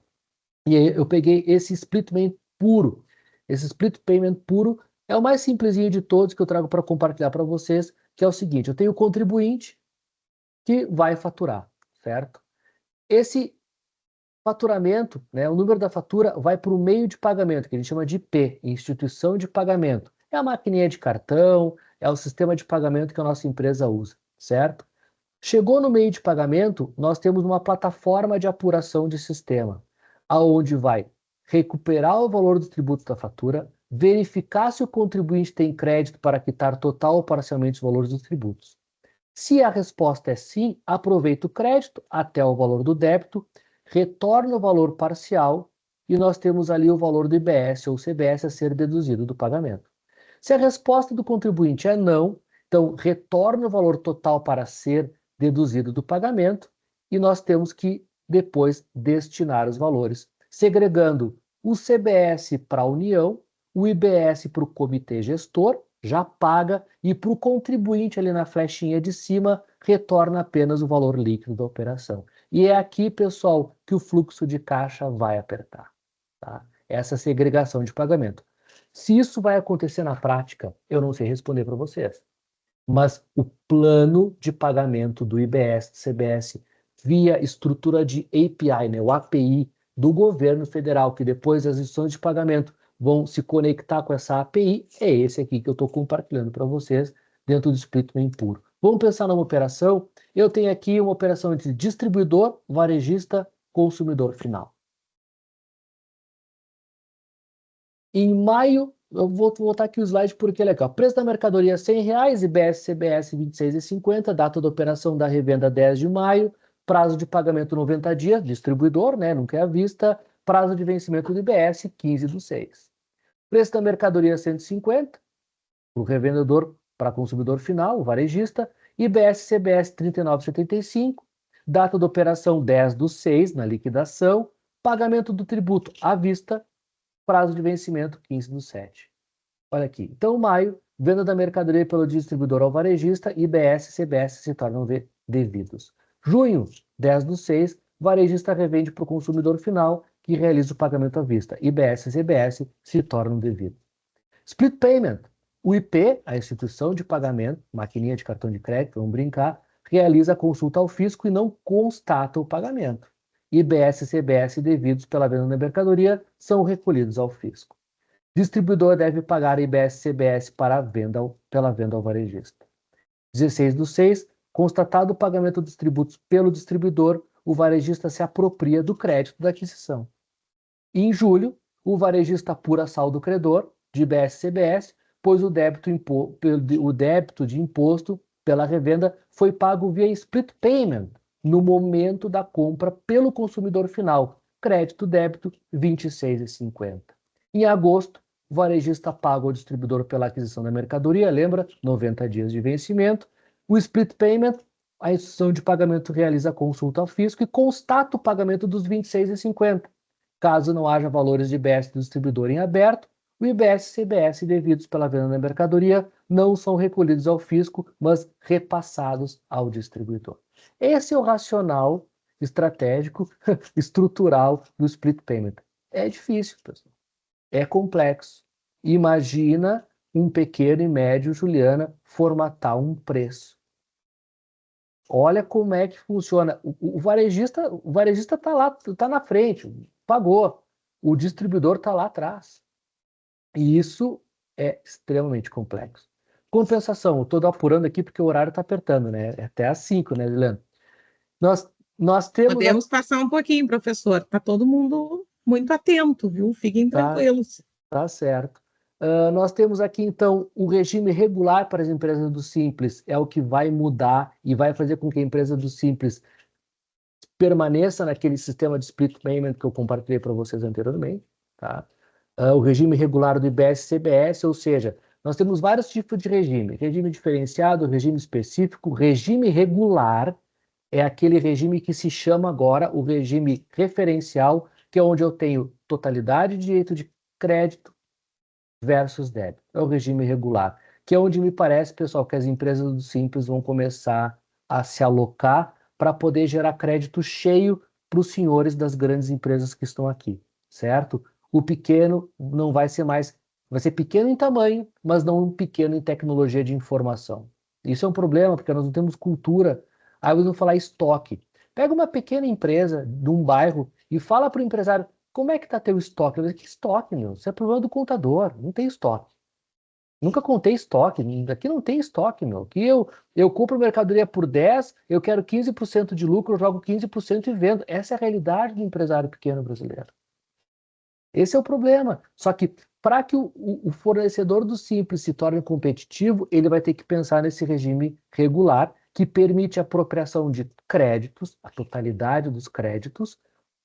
E aí eu peguei esse split payment puro. Esse split payment puro é o mais simplesinho de todos que eu trago para compartilhar para vocês, que é o seguinte: eu tenho o contribuinte que vai faturar, certo? Esse faturamento, né, o número da fatura vai para o meio de pagamento, que a gente chama de IP, Instituição de Pagamento. É a maquininha de cartão, é o sistema de pagamento que a nossa empresa usa, certo? Chegou no meio de pagamento, nós temos uma plataforma de apuração de sistema, aonde vai recuperar o valor do tributo da fatura, verificar se o contribuinte tem crédito para quitar total ou parcialmente os valores dos tributos. Se a resposta é sim, aproveita o crédito até o valor do débito, retorna o valor parcial e nós temos ali o valor do IBS ou CBS a ser deduzido do pagamento. Se a resposta do contribuinte é não, então retorna o valor total para ser deduzido do pagamento e nós temos que depois destinar os valores, segregando o CBS para a União, o IBS para o comitê gestor, já paga, e para o contribuinte ali na flechinha de cima, retorna apenas o valor líquido da operação. E é aqui, pessoal, que o fluxo de caixa vai apertar. Tá? Essa segregação de pagamento. Se isso vai acontecer na prática, eu não sei responder para vocês. Mas o plano de pagamento do IBS, do CBS, via estrutura de API, né, o API do governo federal, que depois as instituições de pagamento vão se conectar com essa API, é esse aqui que eu estou compartilhando para vocês dentro do split payment puro. Vamos pensar numa operação. Eu tenho aqui uma operação entre distribuidor, varejista, consumidor final. Em maio, eu vou botar aqui o slide porque ele é legal. Preço da mercadoria R$100, IBS, CBS 26,50, data da operação da revenda 10 de maio, prazo de pagamento 90 dias, distribuidor, né, nunca é à vista, prazo de vencimento do IBS 15/6. Preço da mercadoria 150, o revendedor para consumidor final, o varejista, IBS, CBS 39,75, data da operação 10/6 na liquidação, pagamento do tributo à vista, prazo de vencimento 15/7. Olha aqui. Então, maio, venda da mercadoria pelo distribuidor ao varejista, IBS e CBS se tornam devidos. Junho, 10/6, varejista revende para o consumidor final, que realiza o pagamento à vista. IBS e CBS se tornam devidos. Split Payment. O IP, a instituição de pagamento, maquininha de cartão de crédito, vamos brincar, realiza a consulta ao fisco e não constata o pagamento. IBS e CBS devidos pela venda da mercadoria são recolhidos ao fisco. Distribuidor deve pagar IBS e CBS pela venda ao varejista. 16/6, constatado o pagamento dos tributos pelo distribuidor, o varejista se apropria do crédito da aquisição. Em julho, o varejista apura saldo credor de IBS e CBS, pois o débito de imposto pela revenda foi pago via split payment no momento da compra pelo consumidor final, crédito-débito 26,50. Em agosto, o varejista paga ao distribuidor pela aquisição da mercadoria, lembra? 90 dias de vencimento. O split payment, a instituição de pagamento realiza a consulta ao fisco e constata o pagamento dos 26,50. Caso não haja valores de IBS do distribuidor em aberto, o IBS e CBS devidos pela venda da mercadoria não são recolhidos ao fisco, mas repassados ao distribuidor. Esse é o racional estratégico, estrutural do split payment. É difícil, pessoal. É complexo. Imagina um pequeno e médio, Juliana, formatar um preço. Olha como é que funciona. O varejista está lá, está na frente, pagou. O distribuidor está lá atrás. E isso é extremamente complexo. Compensação, eu estou apurando aqui porque o horário está apertando, né? É até às 5, né, Juliana? Nós temos... Podemos passar um pouquinho, professor. Está todo mundo muito atento, viu? Fiquem tranquilos. Tá certo. Nós temos aqui, então, o regime regular para as empresas do Simples. É o que vai mudar e vai fazer com que a empresa do Simples permaneça naquele sistema de split payment que eu compartilhei para vocês anteriormente. Tá? O regime regular do IBS-CBS, ou seja, nós temos vários tipos de regime. Regime diferenciado, regime específico, regime regular é aquele regime que se chama agora o regime referencial, que é onde eu tenho totalidade de direito de crédito versus débito. É o regime regular, que é onde me parece, pessoal, que as empresas do Simples vão começar a se alocar para poder gerar crédito cheio para os senhores das grandes empresas que estão aqui, certo? O pequeno não vai ser mais, vai ser pequeno em tamanho, mas não pequeno em tecnologia de informação. Isso é um problema, porque nós não temos cultura. Aí vamos falar estoque. Pega uma pequena empresa de um bairro e fala para o empresário, como é que está teu estoque? Eu digo, que estoque, meu? Isso é problema do contador, não tem estoque. Nunca contei estoque, aqui não tem estoque, meu. Aqui eu compro mercadoria por 10, eu quero 15% de lucro, eu jogo 15% e vendo. Essa é a realidade do empresário pequeno brasileiro. Esse é o problema. Só que para que o fornecedor do Simples se torne competitivo, ele vai ter que pensar nesse regime regular, que permite a apropriação de créditos, a totalidade dos créditos.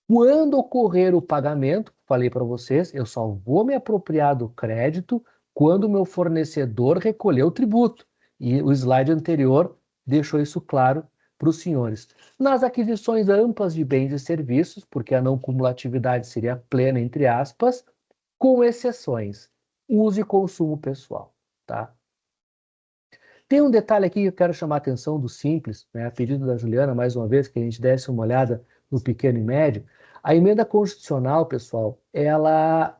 Quando ocorrer o pagamento, falei para vocês, eu só vou me apropriar do crédito quando o meu fornecedor recolher o tributo. E o slide anterior deixou isso claro para os senhores. Nas aquisições amplas de bens e serviços, porque a não cumulatividade seria plena, entre aspas, com exceções, uso e consumo pessoal. Tá? Tem um detalhe aqui que eu quero chamar a atenção do Simples, né, a pedido da Juliana, mais uma vez, que a gente desse uma olhada no pequeno e médio. A emenda constitucional, pessoal, ela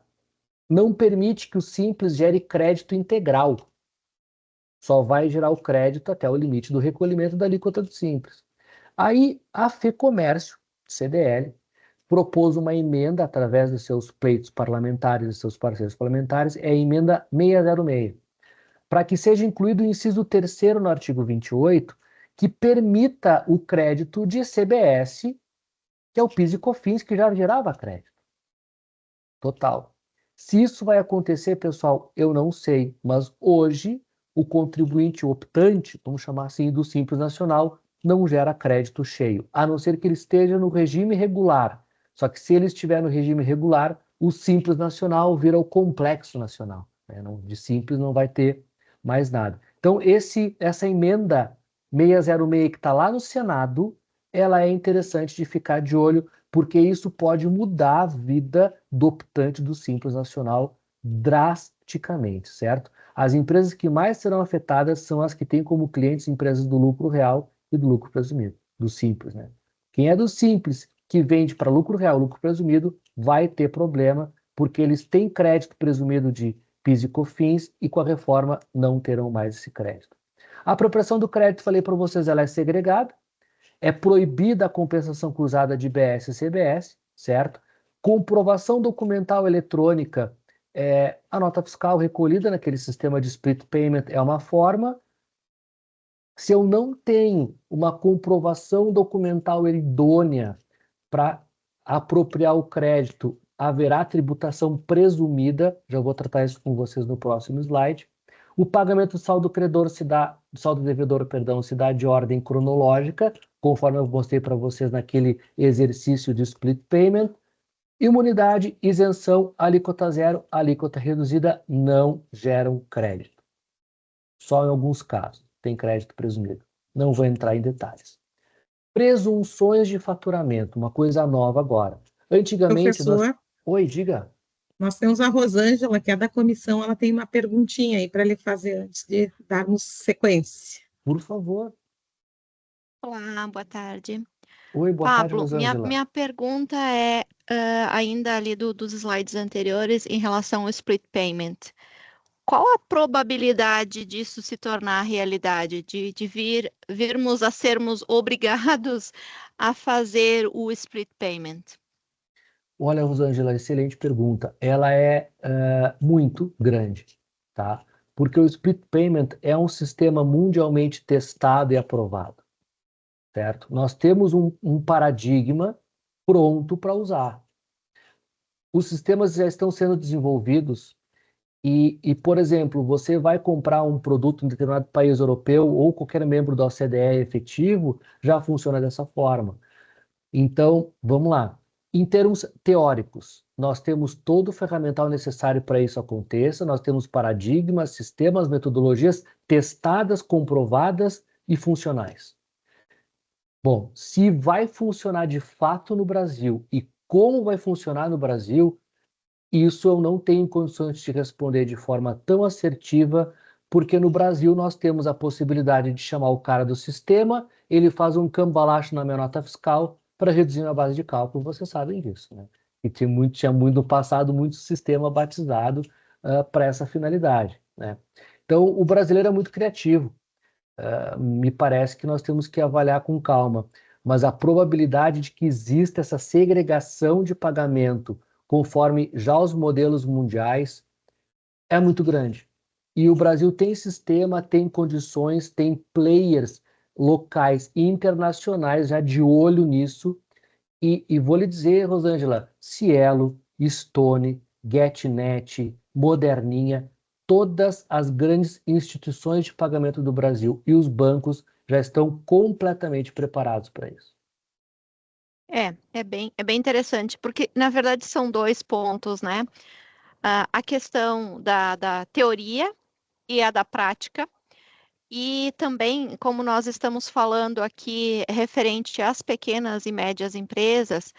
não permite que o Simples gere crédito integral. Só vai gerar o crédito até o limite do recolhimento da alíquota do Simples. Aí a FEComércio, CDL, propôs uma emenda através dos seus pleitos parlamentares e seus parceiros parlamentares, é a emenda 606, para que seja incluído o inciso 3º no artigo 28, que permita o crédito de CBS, que é o PIS e COFINS, que já gerava crédito. Total. Se isso vai acontecer, pessoal, eu não sei, mas hoje o contribuinte optante, vamos chamar assim, do Simples Nacional, não gera crédito cheio, a não ser que ele esteja no regime regular. Só que se ele estiver no regime regular, o Simples Nacional vira o Complexo Nacional. Né? De Simples não vai ter mais nada. Então, essa emenda 606 que está lá no Senado, ela é interessante de ficar de olho, porque isso pode mudar a vida do optante do Simples Nacional drasticamente, certo? As empresas que mais serão afetadas são as que têm como clientes empresas do lucro real e do lucro presumido, do Simples, né? Quem é do Simples, que vende para lucro real, lucro presumido, vai ter problema, porque eles têm crédito presumido de PIS e COFINS e com a reforma não terão mais esse crédito. A apropriação do crédito, falei para vocês, ela é segregada, é proibida a compensação cruzada de IBS e CBS, certo? Comprovação documental eletrônica, a nota fiscal recolhida naquele sistema de split payment é uma forma. Se eu não tenho uma comprovação documental idônea para apropriar o crédito, haverá tributação presumida, já vou tratar isso com vocês no próximo slide. O pagamento do saldo credor saldo devedor, se dá de ordem cronológica, conforme eu mostrei para vocês naquele exercício de split payment. Imunidade, isenção, alíquota zero, alíquota reduzida não geram crédito. Só em alguns casos tem crédito presumido. Não vou entrar em detalhes. Presunções de faturamento, uma coisa nova agora. Antigamente, Professor, Oi, diga. Nós temos a Rosângela, que é da comissão, ela tem uma perguntinha aí para lhe fazer antes de darmos sequência. Por favor. Olá, boa tarde. Oi, boa tarde, Pablo, Rosângela. minha pergunta é ainda ali dos slides anteriores em relação ao split payment. Qual a probabilidade disso se tornar realidade, de virmos a sermos obrigados a fazer o split payment? Olha, Rosângela, excelente pergunta. Ela é muito grande, tá? Porque o split payment é um sistema mundialmente testado e aprovado, certo? Nós temos um paradigma pronto para usar. Os sistemas já estão sendo desenvolvidos e, por exemplo, você vai comprar um produto em determinado país europeu ou qualquer membro da OCDE efetivo, já funciona dessa forma. Então, vamos lá. Em termos teóricos, nós temos todo o ferramental necessário para isso aconteça, nós temos paradigmas, sistemas, metodologias testadas, comprovadas e funcionais. Bom, se vai funcionar de fato no Brasil e como vai funcionar no Brasil, isso eu não tenho condições de responder de forma tão assertiva, porque no Brasil nós temos a possibilidade de chamar o cara do sistema, ele faz um cambalacho na minha nota fiscal para reduzir minha base de cálculo, vocês sabem disso, né? E tinha muito no passado, muito sistema batizado para essa finalidade, né? Então, o brasileiro é muito criativo. Me parece que nós temos que avaliar com calma, mas a probabilidade de que exista essa segregação de pagamento conforme já os modelos mundiais é muito grande. E o Brasil tem sistema, tem condições, tem players locais e internacionais já de olho nisso. E vou lhe dizer, Rosângela, Cielo, Stone, GetNet, Moderninha, todas as grandes instituições de pagamento do Brasil e os bancos já estão completamente preparados para isso. É bem interessante, porque na verdade são dois pontos, né? A questão da teoria e a da prática. E também, como nós estamos falando aqui referente às pequenas e médias empresas,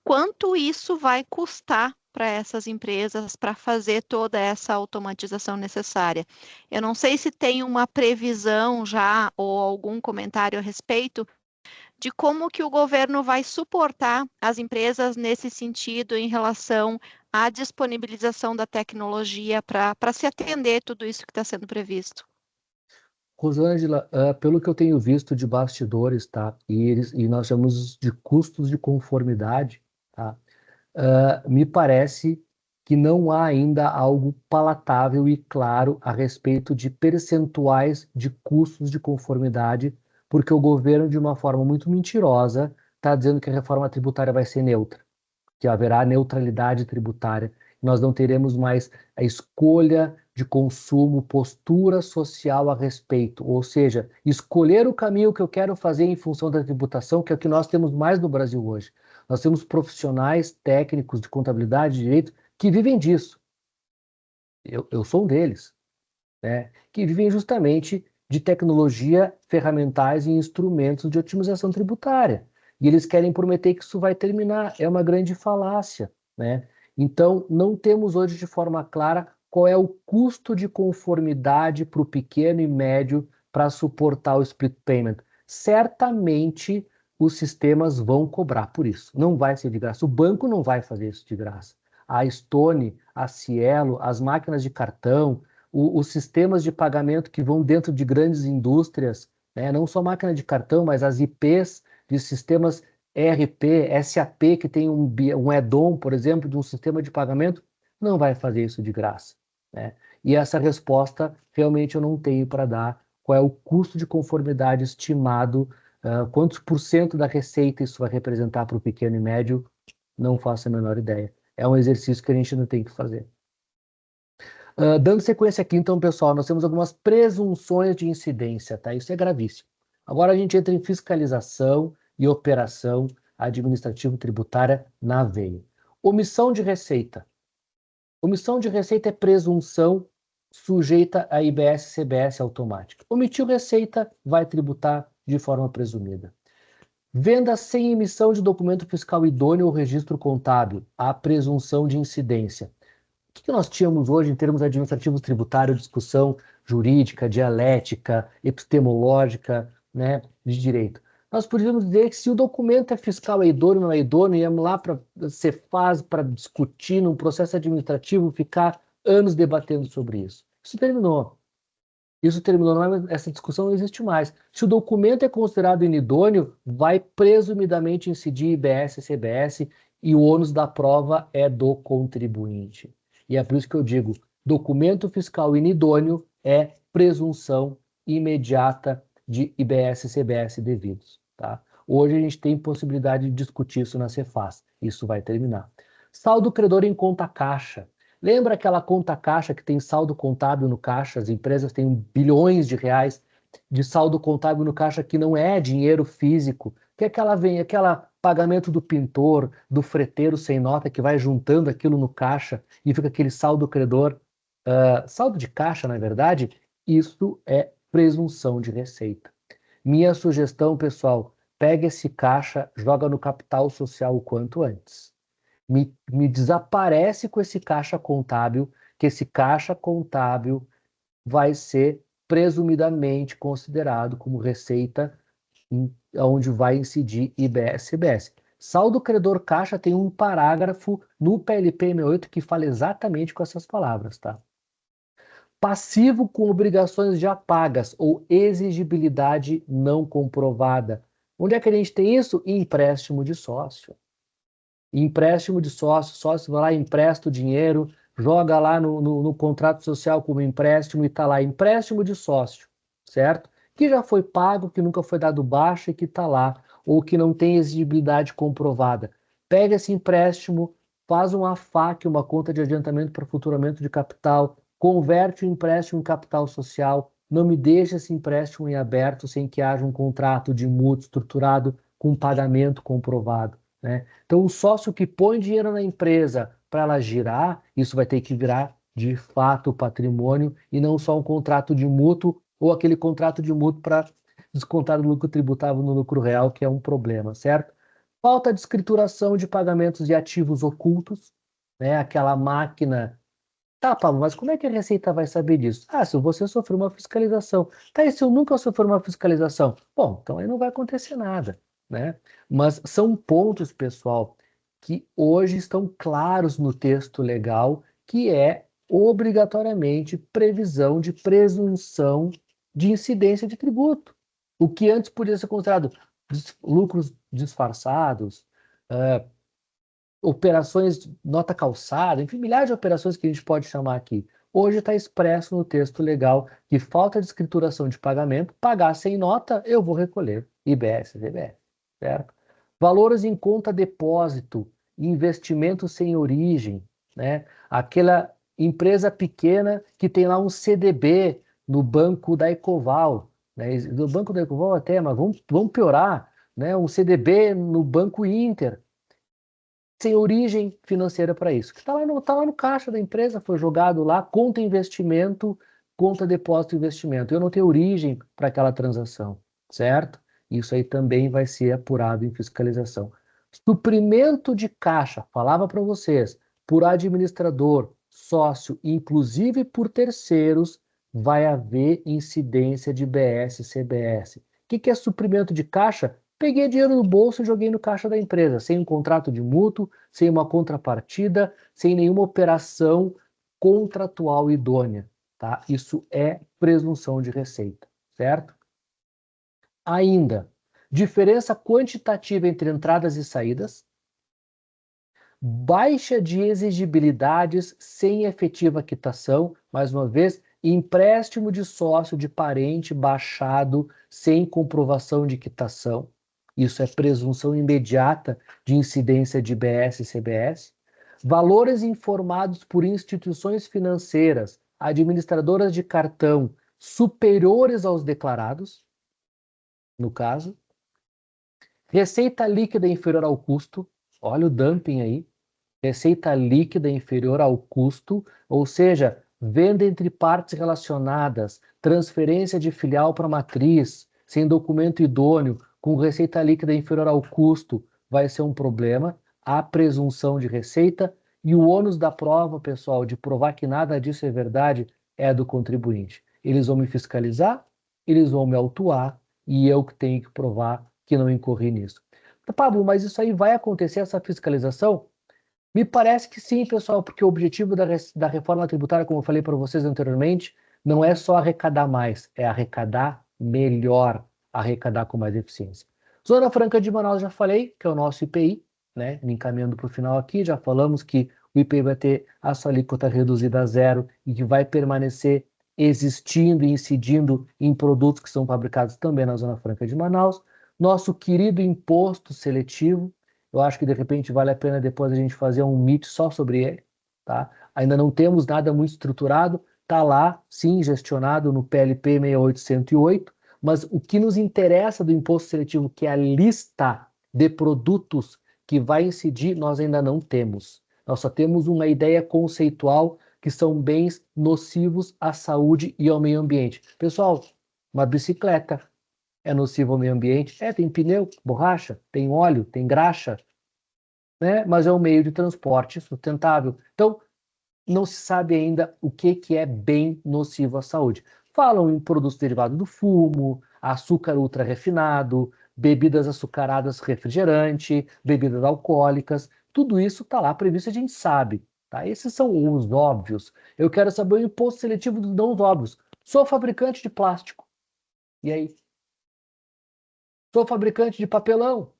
quanto isso vai custar para essas empresas para fazer toda essa automatização necessária? Eu não sei se tem uma previsão já ou algum comentário a respeito de como que o governo vai suportar as empresas nesse sentido em relação à disponibilização da tecnologia para se atender tudo isso que está sendo previsto. Rosângela, pelo que eu tenho visto de bastidores, tá? E nós chamamos de custos de conformidade, tá? Me parece que não há ainda algo palatável e claro a respeito de percentuais de custos de conformidade, porque o governo, de uma forma muito mentirosa, está dizendo que a reforma tributária vai ser neutra, que haverá neutralidade tributária, nós não teremos mais a escolha de consumo, postura social a respeito, ou seja, escolher o caminho que eu quero fazer em função da tributação, que é o que nós temos mais no Brasil hoje. Nós temos profissionais técnicos de contabilidade e direito que vivem disso. Eu sou um deles, né? Que vivem justamente de tecnologia, ferramentais e instrumentos de otimização tributária. E eles querem prometer que isso vai terminar. É uma grande falácia, né? Então, não temos hoje de forma clara qual é o custo de conformidade para o pequeno e médio para suportar o split payment. Certamente, os sistemas vão cobrar por isso. Não vai ser de graça. O banco não vai fazer isso de graça. A Stone, a Cielo, as máquinas de cartão, os sistemas de pagamento que vão dentro de grandes indústrias, né? Não só máquina de cartão, mas as IPs de sistemas ERP, SAP, que tem um add-on, por exemplo, de um sistema de pagamento, não vai fazer isso de graça, né? E essa resposta realmente eu não tenho para dar. Qual é o custo de conformidade estimado, quantos % da receita isso vai representar para o pequeno e médio, não faço a menor ideia. É um exercício que a gente não tem que fazer. Dando sequência aqui, então, pessoal, nós temos algumas presunções de incidência, tá? Isso é gravíssimo. Agora a gente entra em fiscalização e operação administrativo-tributária na veia. Omissão de receita. Omissão de receita é presunção sujeita a IBS-CBS automática. Omitiu receita, vai tributar de forma presumida. Venda sem emissão de documento fiscal idôneo ou registro contábil, a presunção de incidência. O que nós tínhamos hoje em termos administrativos tributários, discussão jurídica, dialética, epistemológica, né, de direito? Nós poderíamos dizer que se o documento é fiscal, é idôneo ou não é idôneo, íamos lá para Cefaz para discutir num processo administrativo, ficar anos debatendo sobre isso. Isso terminou. Essa discussão não existe mais. Se o documento é considerado inidôneo, vai presumidamente incidir IBS e CBS e o ônus da prova é do contribuinte. E é por isso que eu digo, documento fiscal inidôneo é presunção imediata de IBS e CBS devidos. Tá? Hoje a gente tem possibilidade de discutir isso na Cefaz. Isso vai terminar. Saldo credor em conta caixa. Lembra aquela conta caixa que tem saldo contábil no caixa? As empresas têm bilhões de reais de saldo contábil no caixa que não é dinheiro físico, que é aquela pagamento do pintor, do freteiro sem nota que vai juntando aquilo no caixa e fica aquele saldo credor, saldo de caixa, na verdade, isso é presunção de receita. Minha sugestão, pessoal, pega esse caixa, joga no capital social o quanto antes. Me desaparece com esse caixa contábil, que esse caixa contábil vai ser presumidamente considerado como receita onde vai incidir IBS e CBS. Saldo credor caixa tem um parágrafo no PLP 68 que fala exatamente com essas palavras, tá? Passivo com obrigações já pagas ou exigibilidade não comprovada. Onde é que a gente tem isso? Em empréstimo de sócio. Empréstimo de sócio, sócio vai lá, empresta o dinheiro, joga lá no contrato social como empréstimo e está lá, empréstimo de sócio, certo? Que já foi pago, que nunca foi dado baixa e que está lá, ou que não tem exigibilidade comprovada. Pega esse empréstimo, faz uma FAQ, uma conta de adiantamento para futuramento de capital, converte o empréstimo em capital social, não me deixa esse empréstimo em aberto sem que haja um contrato de mútuo estruturado com pagamento comprovado. Né? Então, o sócio que põe dinheiro na empresa para ela girar, isso vai ter que virar de fato patrimônio e não só um contrato de mútuo ou aquele contrato de mútuo para descontar o lucro tributável no lucro real, que é um problema, certo? Falta de escrituração de pagamentos de ativos ocultos, né? Aquela máquina. Tá, Pablo, mas como é que a Receita vai saber disso? Ah, se você sofrer uma fiscalização. Tá, e se eu nunca sofrer uma fiscalização? Bom, então aí não vai acontecer nada. Né? Mas são pontos, pessoal, que hoje estão claros no texto legal, que é obrigatoriamente previsão de presunção de incidência de tributo. O que antes podia ser considerado lucros disfarçados, operações nota calçada, enfim, milhares de operações que a gente pode chamar aqui. Hoje está expresso no texto legal que falta de escrituração de pagamento, pagar sem nota, eu vou recolher IBS e CBS. Certo? Valores em conta depósito, investimento sem origem, né? Aquela empresa pequena que tem lá um CDB no banco da Ecoval, né? No banco da Ecoval até, mas vamos piorar, né? Um CDB no Banco Inter, sem origem financeira para isso, que está lá no caixa da empresa, foi jogado lá, conta investimento, conta depósito investimento. Eu não tenho origem para aquela transação, certo? Isso aí também vai ser apurado em fiscalização. Suprimento de caixa, falava para vocês, por administrador, sócio, inclusive por terceiros, vai haver incidência de BS e CBS. O que é suprimento de caixa? Peguei dinheiro no bolso e joguei no caixa da empresa, sem um contrato de mútuo, sem uma contrapartida, sem nenhuma operação contratual idônea. Tá? Isso é presunção de receita, certo? Ainda, diferença quantitativa entre entradas e saídas, baixa de exigibilidades sem efetiva quitação, mais uma vez, empréstimo de sócio de parente baixado sem comprovação de quitação, isso é presunção imediata de incidência de IBS e CBS, valores informados por instituições financeiras, administradoras de cartão, superiores aos declarados, no caso, receita líquida inferior ao custo, olha o dumping aí, receita líquida inferior ao custo, ou seja, venda entre partes relacionadas, transferência de filial para matriz, sem documento idôneo, com receita líquida inferior ao custo vai ser um problema, a presunção de receita e o ônus da prova, pessoal, de provar que nada disso é verdade, é do contribuinte. Eles vão me fiscalizar, eles vão me autuar e eu que tenho que provar que não incorri nisso. Pablo, mas isso aí vai acontecer, essa fiscalização? Me parece que sim, pessoal, porque o objetivo da reforma tributária, como eu falei para vocês anteriormente, não é só arrecadar mais, é arrecadar melhor, arrecadar com mais eficiência. Zona Franca de Manaus, já falei, que é o nosso IPI, né? Me encaminhando para o final aqui, já falamos que o IPI vai ter a sua alíquota reduzida a zero e que vai permanecer existindo e incidindo em produtos que são fabricados também na Zona Franca de Manaus. Nosso querido imposto seletivo, eu acho que de repente vale a pena depois a gente fazer um meet só sobre ele, tá? Ainda não temos nada muito estruturado, está lá, sim, gestionado no PLP 6808, mas o que nos interessa do imposto seletivo, que é a lista de produtos que vai incidir, nós ainda não temos. Nós só temos uma ideia conceitual que são bens nocivos à saúde e ao meio ambiente. Pessoal, uma bicicleta é nociva ao meio ambiente? Tem pneu, borracha, tem óleo, tem graxa, né? Mas é um meio de transporte sustentável. Então, não se sabe ainda o que é bem nocivo à saúde. Falam em produtos derivados do fumo, açúcar ultra refinado, bebidas açucaradas refrigerante, bebidas alcoólicas, tudo isso está lá previsto, a gente sabe. Tá? Esses são os óbvios. Eu quero saber o imposto seletivo dos não óbvios. Sou fabricante de plástico. E aí? Sou fabricante de papelão,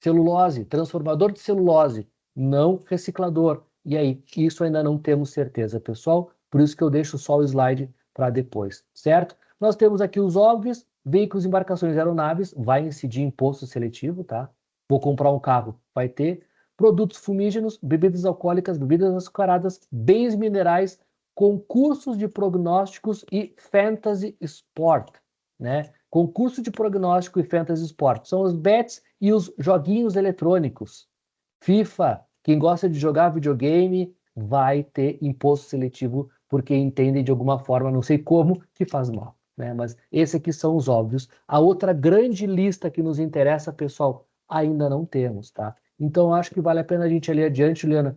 celulose, transformador de celulose, não reciclador. E aí, isso ainda não temos certeza, pessoal, por isso que eu deixo só o slide para depois, certo? Nós temos aqui os óbvios, veículos, embarcações e aeronaves, vai incidir imposto seletivo, tá? Vou comprar um carro, vai ter. Produtos fumígenos, bebidas alcoólicas, bebidas açucaradas, bens minerais, concursos de prognósticos e fantasy sport, né? Concurso de prognóstico e fantasy sport são os bets e os joguinhos eletrônicos. FIFA, quem gosta de jogar videogame, vai ter imposto seletivo porque entendem de alguma forma, não sei como, que faz mal, né? Mas esses aqui são os óbvios. A outra grande lista que nos interessa, pessoal, ainda não temos, tá? Então, acho que vale a pena a gente ali adiante, Juliana,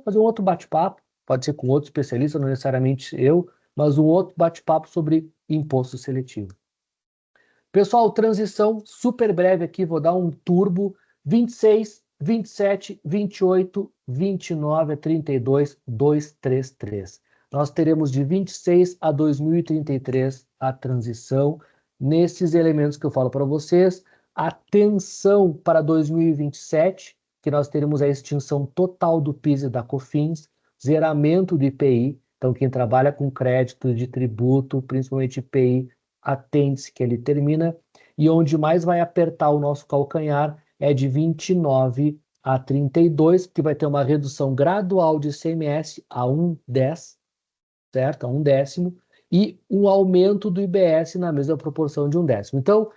fazer um outro bate-papo, pode ser com outro especialista, não necessariamente eu, mas um outro bate-papo sobre imposto seletivo. Pessoal, transição super breve aqui, vou dar um turbo, 26, 27, 28, 29 a 32, 233. Nós teremos de 26 a 2033 a transição nesses elementos que eu falo para vocês. Atenção para 2027, que nós teremos a extinção total do PIS e da COFINS, zeramento do IPI. Então, quem trabalha com crédito de tributo, principalmente IPI, atente-se que ele termina. E onde mais vai apertar o nosso calcanhar é de 29 a 32, que vai ter uma redução gradual de ICMS a 1,10, certo? A 1/10, e um aumento do IBS na mesma proporção de 1/10. Então,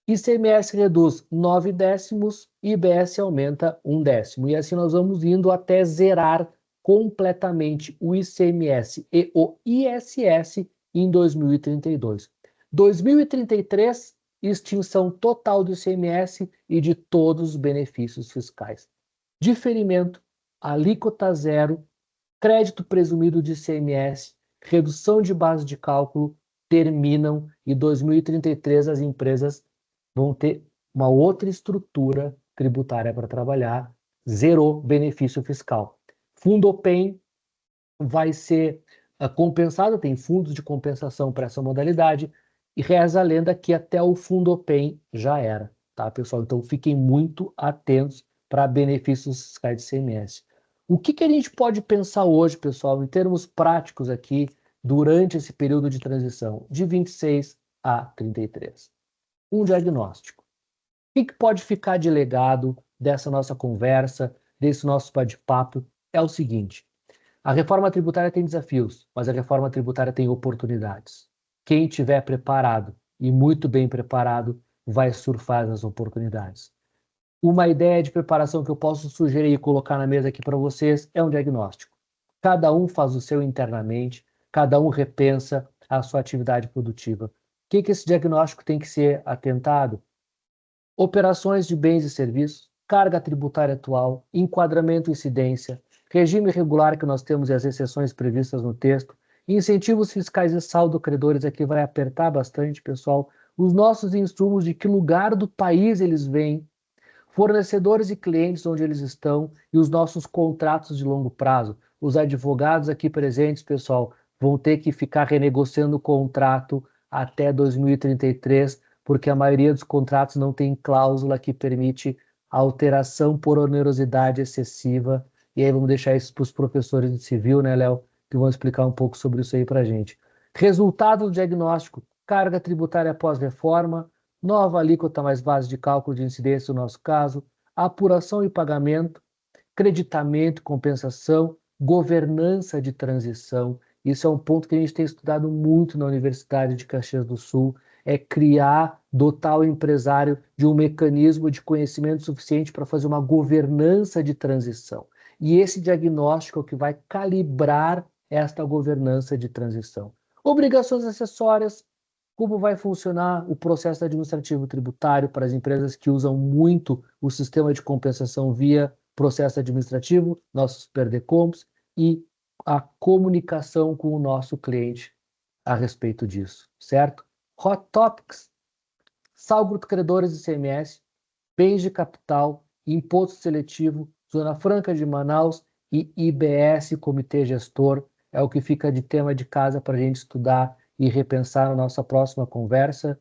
ICMS reduz 9/10, IBS aumenta 1/10. E assim nós vamos indo até zerar completamente o ICMS e o ISS em 2032. 2033, extinção total do ICMS e de todos os benefícios fiscais. Diferimento, alíquota zero, crédito presumido de ICMS, redução de base de cálculo, terminam e 2033 as empresas vão ter uma outra estrutura tributária para trabalhar, zerou benefício fiscal. Fundopem vai ser compensado, tem fundos de compensação para essa modalidade, e reza a lenda que até o Fundopem já era, tá, pessoal? Então fiquem muito atentos para benefícios fiscais de ICMS. O que a gente pode pensar hoje, pessoal, em termos práticos aqui, durante esse período de transição, de 26 a 33? Um diagnóstico. O que pode ficar de legado dessa nossa conversa, desse nosso bate-papo? É o seguinte: a reforma tributária tem desafios, mas a reforma tributária tem oportunidades. Quem estiver preparado, e muito bem preparado, vai surfar as oportunidades. Uma ideia de preparação que eu posso sugerir e colocar na mesa aqui para vocês é um diagnóstico. Cada um faz o seu internamente, cada um repensa a sua atividade produtiva. que esse diagnóstico tem que ser atentado? Operações de bens e serviços, carga tributária atual, enquadramento e incidência, regime regular que nós temos e as exceções previstas no texto, incentivos fiscais e saldo credores, aqui vai apertar bastante, pessoal, os nossos insumos, de que lugar do país eles vêm, fornecedores e clientes onde eles estão e os nossos contratos de longo prazo. Os advogados aqui presentes, pessoal, vão ter que ficar renegociando o contrato até 2033, porque a maioria dos contratos não tem cláusula que permite alteração por onerosidade excessiva. E aí vamos deixar isso para os professores de civil, né, Léo, que vão explicar um pouco sobre isso aí para a gente. Resultado do diagnóstico: carga tributária pós-reforma, nova alíquota mais base de cálculo de incidência no nosso caso, apuração e pagamento, creditamento, compensação, governança de transição. Isso é um ponto que a gente tem estudado muito na Universidade de Caxias do Sul, é dotar o empresário de um mecanismo de conhecimento suficiente para fazer uma governança de transição. E esse diagnóstico é o que vai calibrar esta governança de transição. Obrigações acessórias: como vai funcionar o processo administrativo tributário para as empresas que usam muito o sistema de compensação via processo administrativo, nossos PERDECOMPs, e a comunicação com o nosso cliente a respeito disso, certo? Hot Topics: saldo credores de ICMS, bens de capital, imposto seletivo, Zona Franca de Manaus e IBS, Comitê Gestor, é o que fica de tema de casa para a gente estudar e repensar na nossa próxima conversa.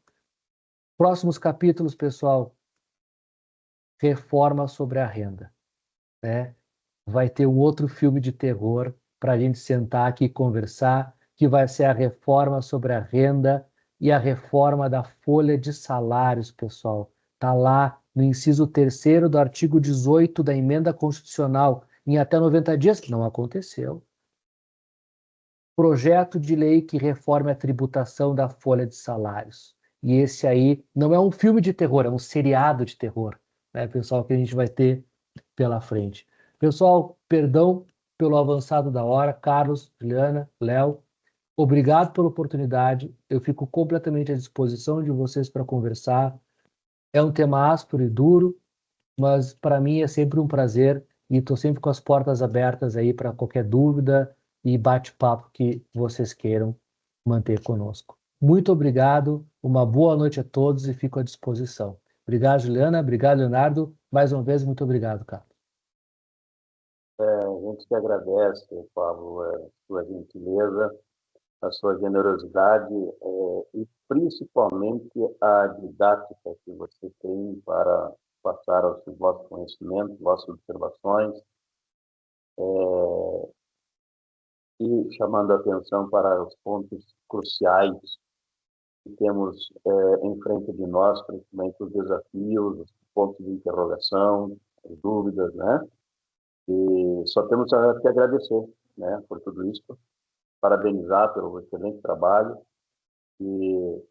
Próximos capítulos, pessoal: reforma sobre a renda, né? Vai ter um outro filme de terror para a gente sentar aqui e conversar, que vai ser a reforma sobre a renda e a reforma da folha de salários, pessoal. Está lá no inciso 3º do artigo 18 da emenda constitucional, em até 90 dias, não aconteceu. Projeto de lei que reforme a tributação da folha de salários. E esse aí não é um filme de terror, é um seriado de terror, né, pessoal, que a gente vai ter pela frente. Pessoal, perdão pelo avançado da hora. Carlos, Juliana, Léo, obrigado pela oportunidade. Eu fico completamente à disposição de vocês para conversar. É um tema áspero e duro, mas para mim é sempre um prazer e estou sempre com as portas abertas aí para qualquer dúvida e bate-papo que vocês queiram manter conosco. Muito obrigado, uma boa noite a todos e fico à disposição. Obrigado, Juliana, obrigado, Leonardo. Mais uma vez, muito obrigado, Carlos. A gente que agradece, Pablo, a sua gentileza, a sua generosidade e principalmente a didática que você tem para passar os vossos conhecimentos, vossas observações, e chamando a atenção para os pontos cruciais que temos em frente de nós, principalmente os desafios, os pontos de interrogação, as dúvidas, né? E só temos a te agradecer, né, por tudo isso, parabenizar pelo excelente trabalho e,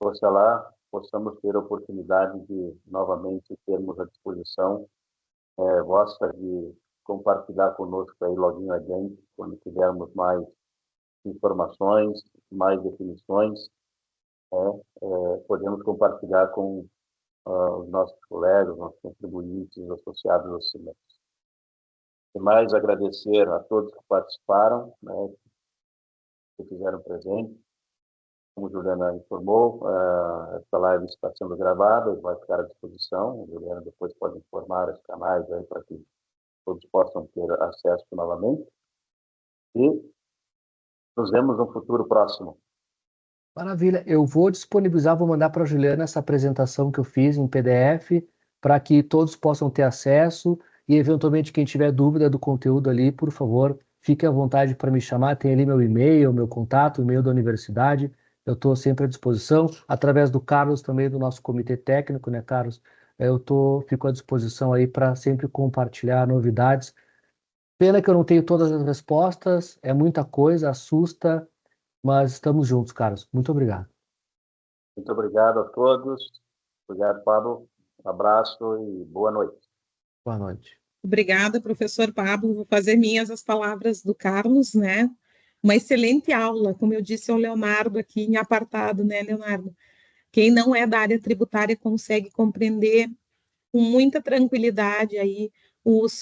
oxalá, possamos ter a oportunidade de, novamente, termos à disposição vossa de compartilhar conosco aí logo adiante, quando tivermos mais informações, mais definições, podemos compartilhar com os nossos colegas, nossos contribuintes, associados aos CIMEX. E mais agradecer a todos que participaram, né, que fizeram presente. Como a Juliana informou, esta live está sendo gravada e vai ficar à disposição. A Juliana depois pode informar os canais aí para que todos possam ter acesso novamente. E nos vemos no futuro próximo. Maravilha. Eu vou disponibilizar, vou mandar para a Juliana essa apresentação que eu fiz em PDF, para que todos possam ter acesso e, eventualmente, quem tiver dúvida do conteúdo ali, por favor, fique à vontade para me chamar. Tem ali meu e-mail, meu contato, o e-mail da universidade. Eu estou sempre à disposição, através do Carlos também, do nosso comitê técnico, né, Carlos? Fico à disposição aí para sempre compartilhar novidades. Pena que eu não tenho todas as respostas, é muita coisa, assusta, mas estamos juntos, Carlos. Muito obrigado. Muito obrigado a todos. Obrigado, Pablo. Um abraço e boa noite. Boa noite. Obrigada, professor Pablo. Vou fazer minhas as palavras do Carlos, né? uma excelente aula, como eu disse ao Leonardo aqui em apartado, né, Leonardo? Quem não é da área tributária consegue compreender com muita tranquilidade aí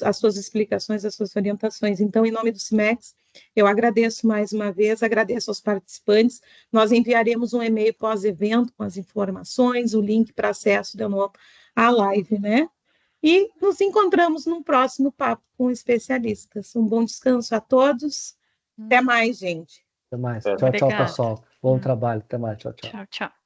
as suas explicações, as suas orientações. Então, em nome do CIMEX, eu agradeço mais uma vez, agradeço aos participantes. Nós enviaremos um e-mail pós-evento com as informações, o link para acesso de novo à live, né? E nos encontramos num próximo papo com especialistas. Um bom descanso a todos. Até mais, gente. Até mais. É. Tchau, tchau, Obrigada. pessoal. Bom trabalho. Até mais. Tchau, tchau. Tchau, tchau.